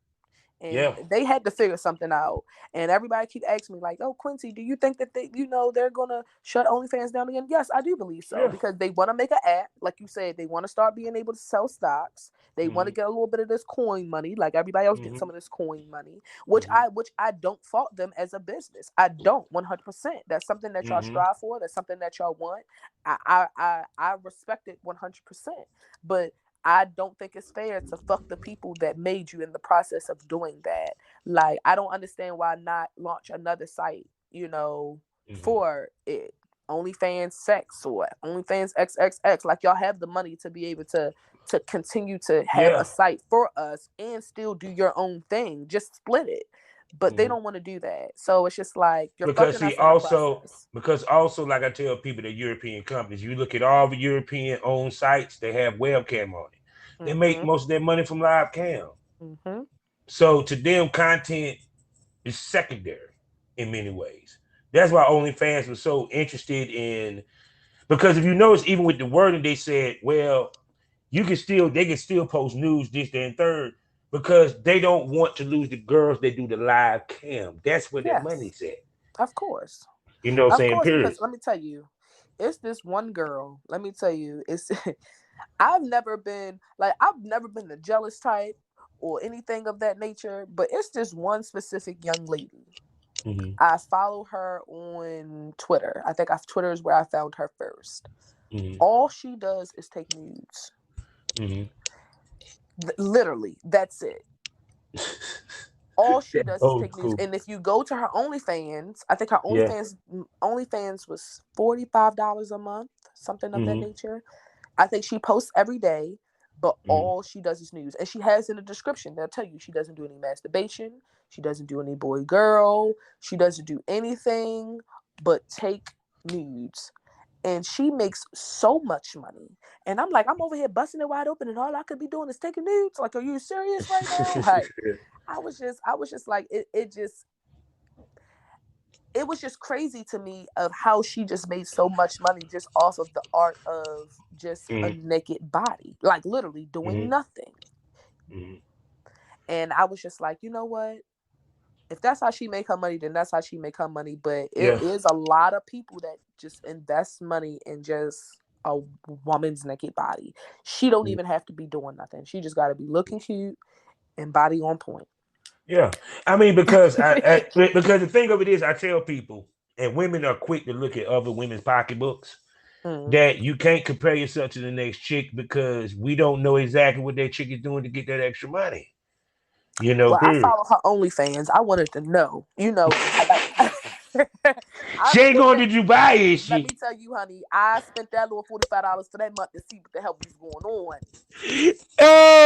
and Yeah. they had to figure something out. And everybody keep asking me like, "Oh, Quincy, do you think that they're gonna shut OnlyFans down again?" Yes, I do believe so, Yeah. because they want to make an app, like you said. They want to start being able to sell stocks. They want Mm-hmm. to get a little bit of this coin money, like everybody else gets Mm-hmm. some of this coin money, which Mm-hmm. I don't fault them as a business. I don't 100%. That's something that y'all Mm-hmm. strive for. That's something that y'all want. I respect it 100%. But I don't think it's fair to fuck the people that made you in the process of doing that. Like, I don't understand why not launch another site, Mm-hmm. for it. OnlyFans sex or OnlyFans XXX. Like, y'all have the money to be able to continue to have a Yeah. site for us and still do your own thing. Just split it. But they Mm-hmm. don't want to do that. So it's just like you're Because fucking see, us in the also process. because also like I tell people that European companies, you look at all the European owned sites, they have webcam on it. They make Mm-hmm. most of their money from live cam. Mm-hmm. So to them, content is secondary in many ways. That's why OnlyFans was so interested in, because if you notice, even with the wording, they said, well, they can still post news, this, that, and third, because they don't want to lose the girls that do the live cam. That's where their Yes, money's at. of course. You know what I'm Of saying? course, Period. because let me tell you, it's this one girl. Let me tell you, it's I've never been the jealous type or anything of that nature, but it's this one specific young lady. Mm-hmm. I follow her on Twitter. I think Twitter is where I found her first. Mm-hmm. All she does is take nudes. Mm-hmm. Literally, that's it. All she That's does is old take nudes. school. And if you go to her OnlyFans, I think her Yeah. OnlyFans was $45 a month, something of that Mm-hmm. nature. I think she posts every day, but Mm-hmm. all she does is news. And she has in the description, they'll tell you she doesn't do any masturbation, she doesn't do any boy girl, she doesn't do anything but take nudes. And she makes so much money. And I'm like, I'm over here busting it wide open, and all I could be doing is taking nudes. Like, are you serious right now? Like, I was just like, it was just crazy to me of how she just made so much money just off of the art of just a Mm-hmm. naked body, like literally doing Mm-hmm. nothing. Mm-hmm. And I was just like, you know what? If that's how she make her money, then that's how she make her money. But it Yeah. is a lot of people that just invest money in just a woman's naked body. She don't even have to be doing nothing. She just got to be looking cute and body on point. Yeah. I mean, because the thing of it is, I tell people, and women are quick to look at other women's pocketbooks, Mm. that you can't compare yourself to the next chick because we don't know exactly what that chick is doing to get that extra money. You know, Well, I period. follow her OnlyFans. I wanted to know. I like. I She ain't spent going that. to Dubai, is Let me she? tell you, honey. I spent that little $45 for that month to see what the hell was going on.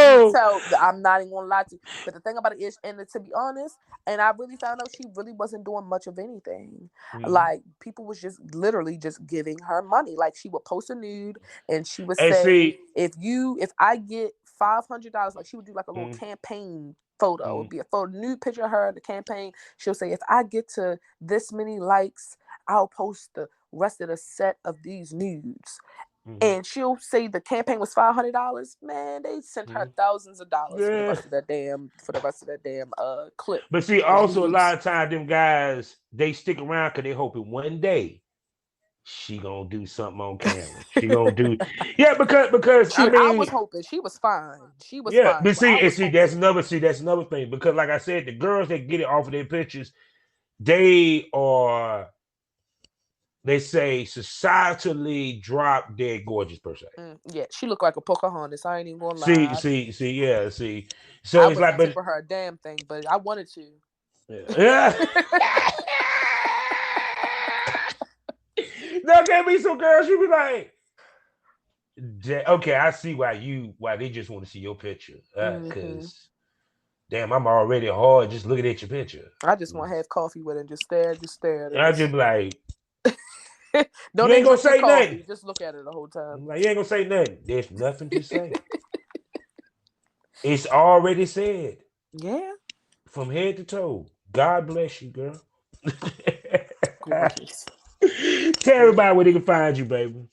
You Oh. tell. I'm not even gonna lie to you. But the thing about it is, and to be honest, and I really found out she really wasn't doing much of anything. Mm-hmm. Like, people was just literally just giving her money. Like, she would post a nude and she would And say, see, if I get $500, like, she would do like a little mm-hmm. campaign photo. It Mm-hmm. would be a photo, nude picture of her in the campaign. She'll say, if I get to this many likes, I'll post the rest of the set of these nudes. Mm-hmm. And she'll say the campaign was $500. Man, they sent her thousands of dollars for the Yeah. rest of that damn clip But see, of also a lot nudes. of times them guys, they stick around because they hoping one day she gonna do something on camera. She gonna do, yeah, because I Shoot, I was mean, hoping she was fine. She was yeah, fine, but but I was see, that's hoping. another that's another thing. Because like I said, the girls that get it off of their pictures, they are they say societally drop dead gorgeous per se. Yeah, she looked like a Pocahontas. I ain't even gonna See, lie. see, see, yeah, see. So I it's like, wasn't but tipping her a damn thing, but I wanted to. yeah. Now get me some girls. You be like, okay, I see why they just want to see your picture. Cause damn, I'm already hard just looking at your picture. I just want to have coffee with her and just stare at I her. just be like, Don't you ain't even gonna drink your say nothing. coffee. Just look at her the whole time. I'm like, you ain't gonna say nothing. There's nothing to say. It's already said. Yeah. From head to toe. God bless you, girl. Gorgeous. Tell everybody where they can find you, baby.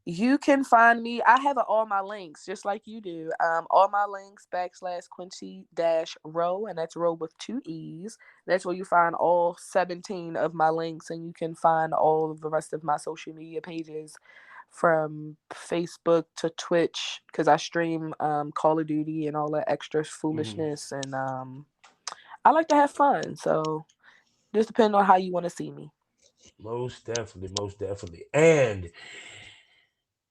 You can find me. I have all my links, just like you do. All my links / Quincy Rowe, and that's Rowe with 2 E's. That's where you find all 17 of my links, and you can find all of the rest of my social media pages, from Facebook to Twitch, because I stream Call of Duty and all that extra foolishness, and I like to have fun. So just depending on how you want to see me. Most definitely, most definitely. And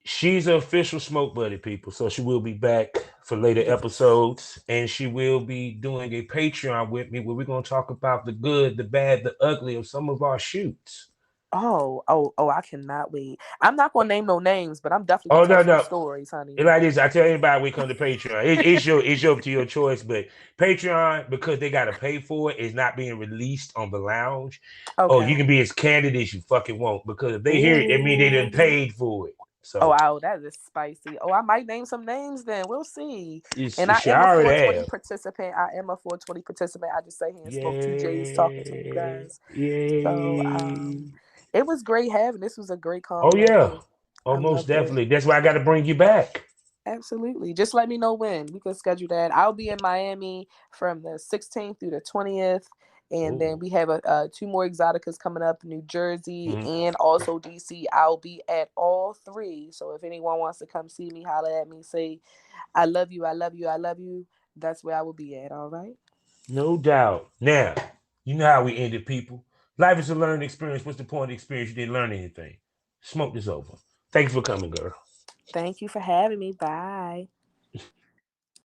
she's an official smoke buddy, people. So she will be back for later Yes. episodes. And she will be doing a Patreon with me where we're going to talk about the good, the bad, the ugly of some of our shoots. Oh, I cannot wait. I'm not gonna name no names, but I'm definitely Oh, gonna tell no, some no. stories, honey. Like this, I tell anybody we come to Patreon. It's your up to your choice, but Patreon, because they gotta pay for it, is not being released on the lounge. Oh, you Okay. can be as candid as you fucking want, because if they hear it, it means they done Ooh. paid for it. Oh, So wow, that is spicy. Oh, I might name some names then. We'll see. And I she am a already 420 have. participant. I am a 420 participant. I just say here and smoke 2 J's talking to you Yeah, guys. So yeah. it was great having. This was a great Oh yeah. convo. Oh, I most loved it. definitely. That's why I got to bring you back. Absolutely. Just let me know when. We can schedule that. I'll be in Miami from the 16th through the 20th. And then Ooh. we have 2 more exoticas coming up, New Jersey Mhm. and also DC. I'll be at all 3. So if anyone wants to come see me, holler at me, say, I love you, I love you, I love you. That's where I will be at. All right. No doubt. Now, you know how we ended, people. Life is a learning experience. What's the point of the experience? You didn't learn anything. Smoke this over. Thanks for coming, girl. Thank you for having me. Bye.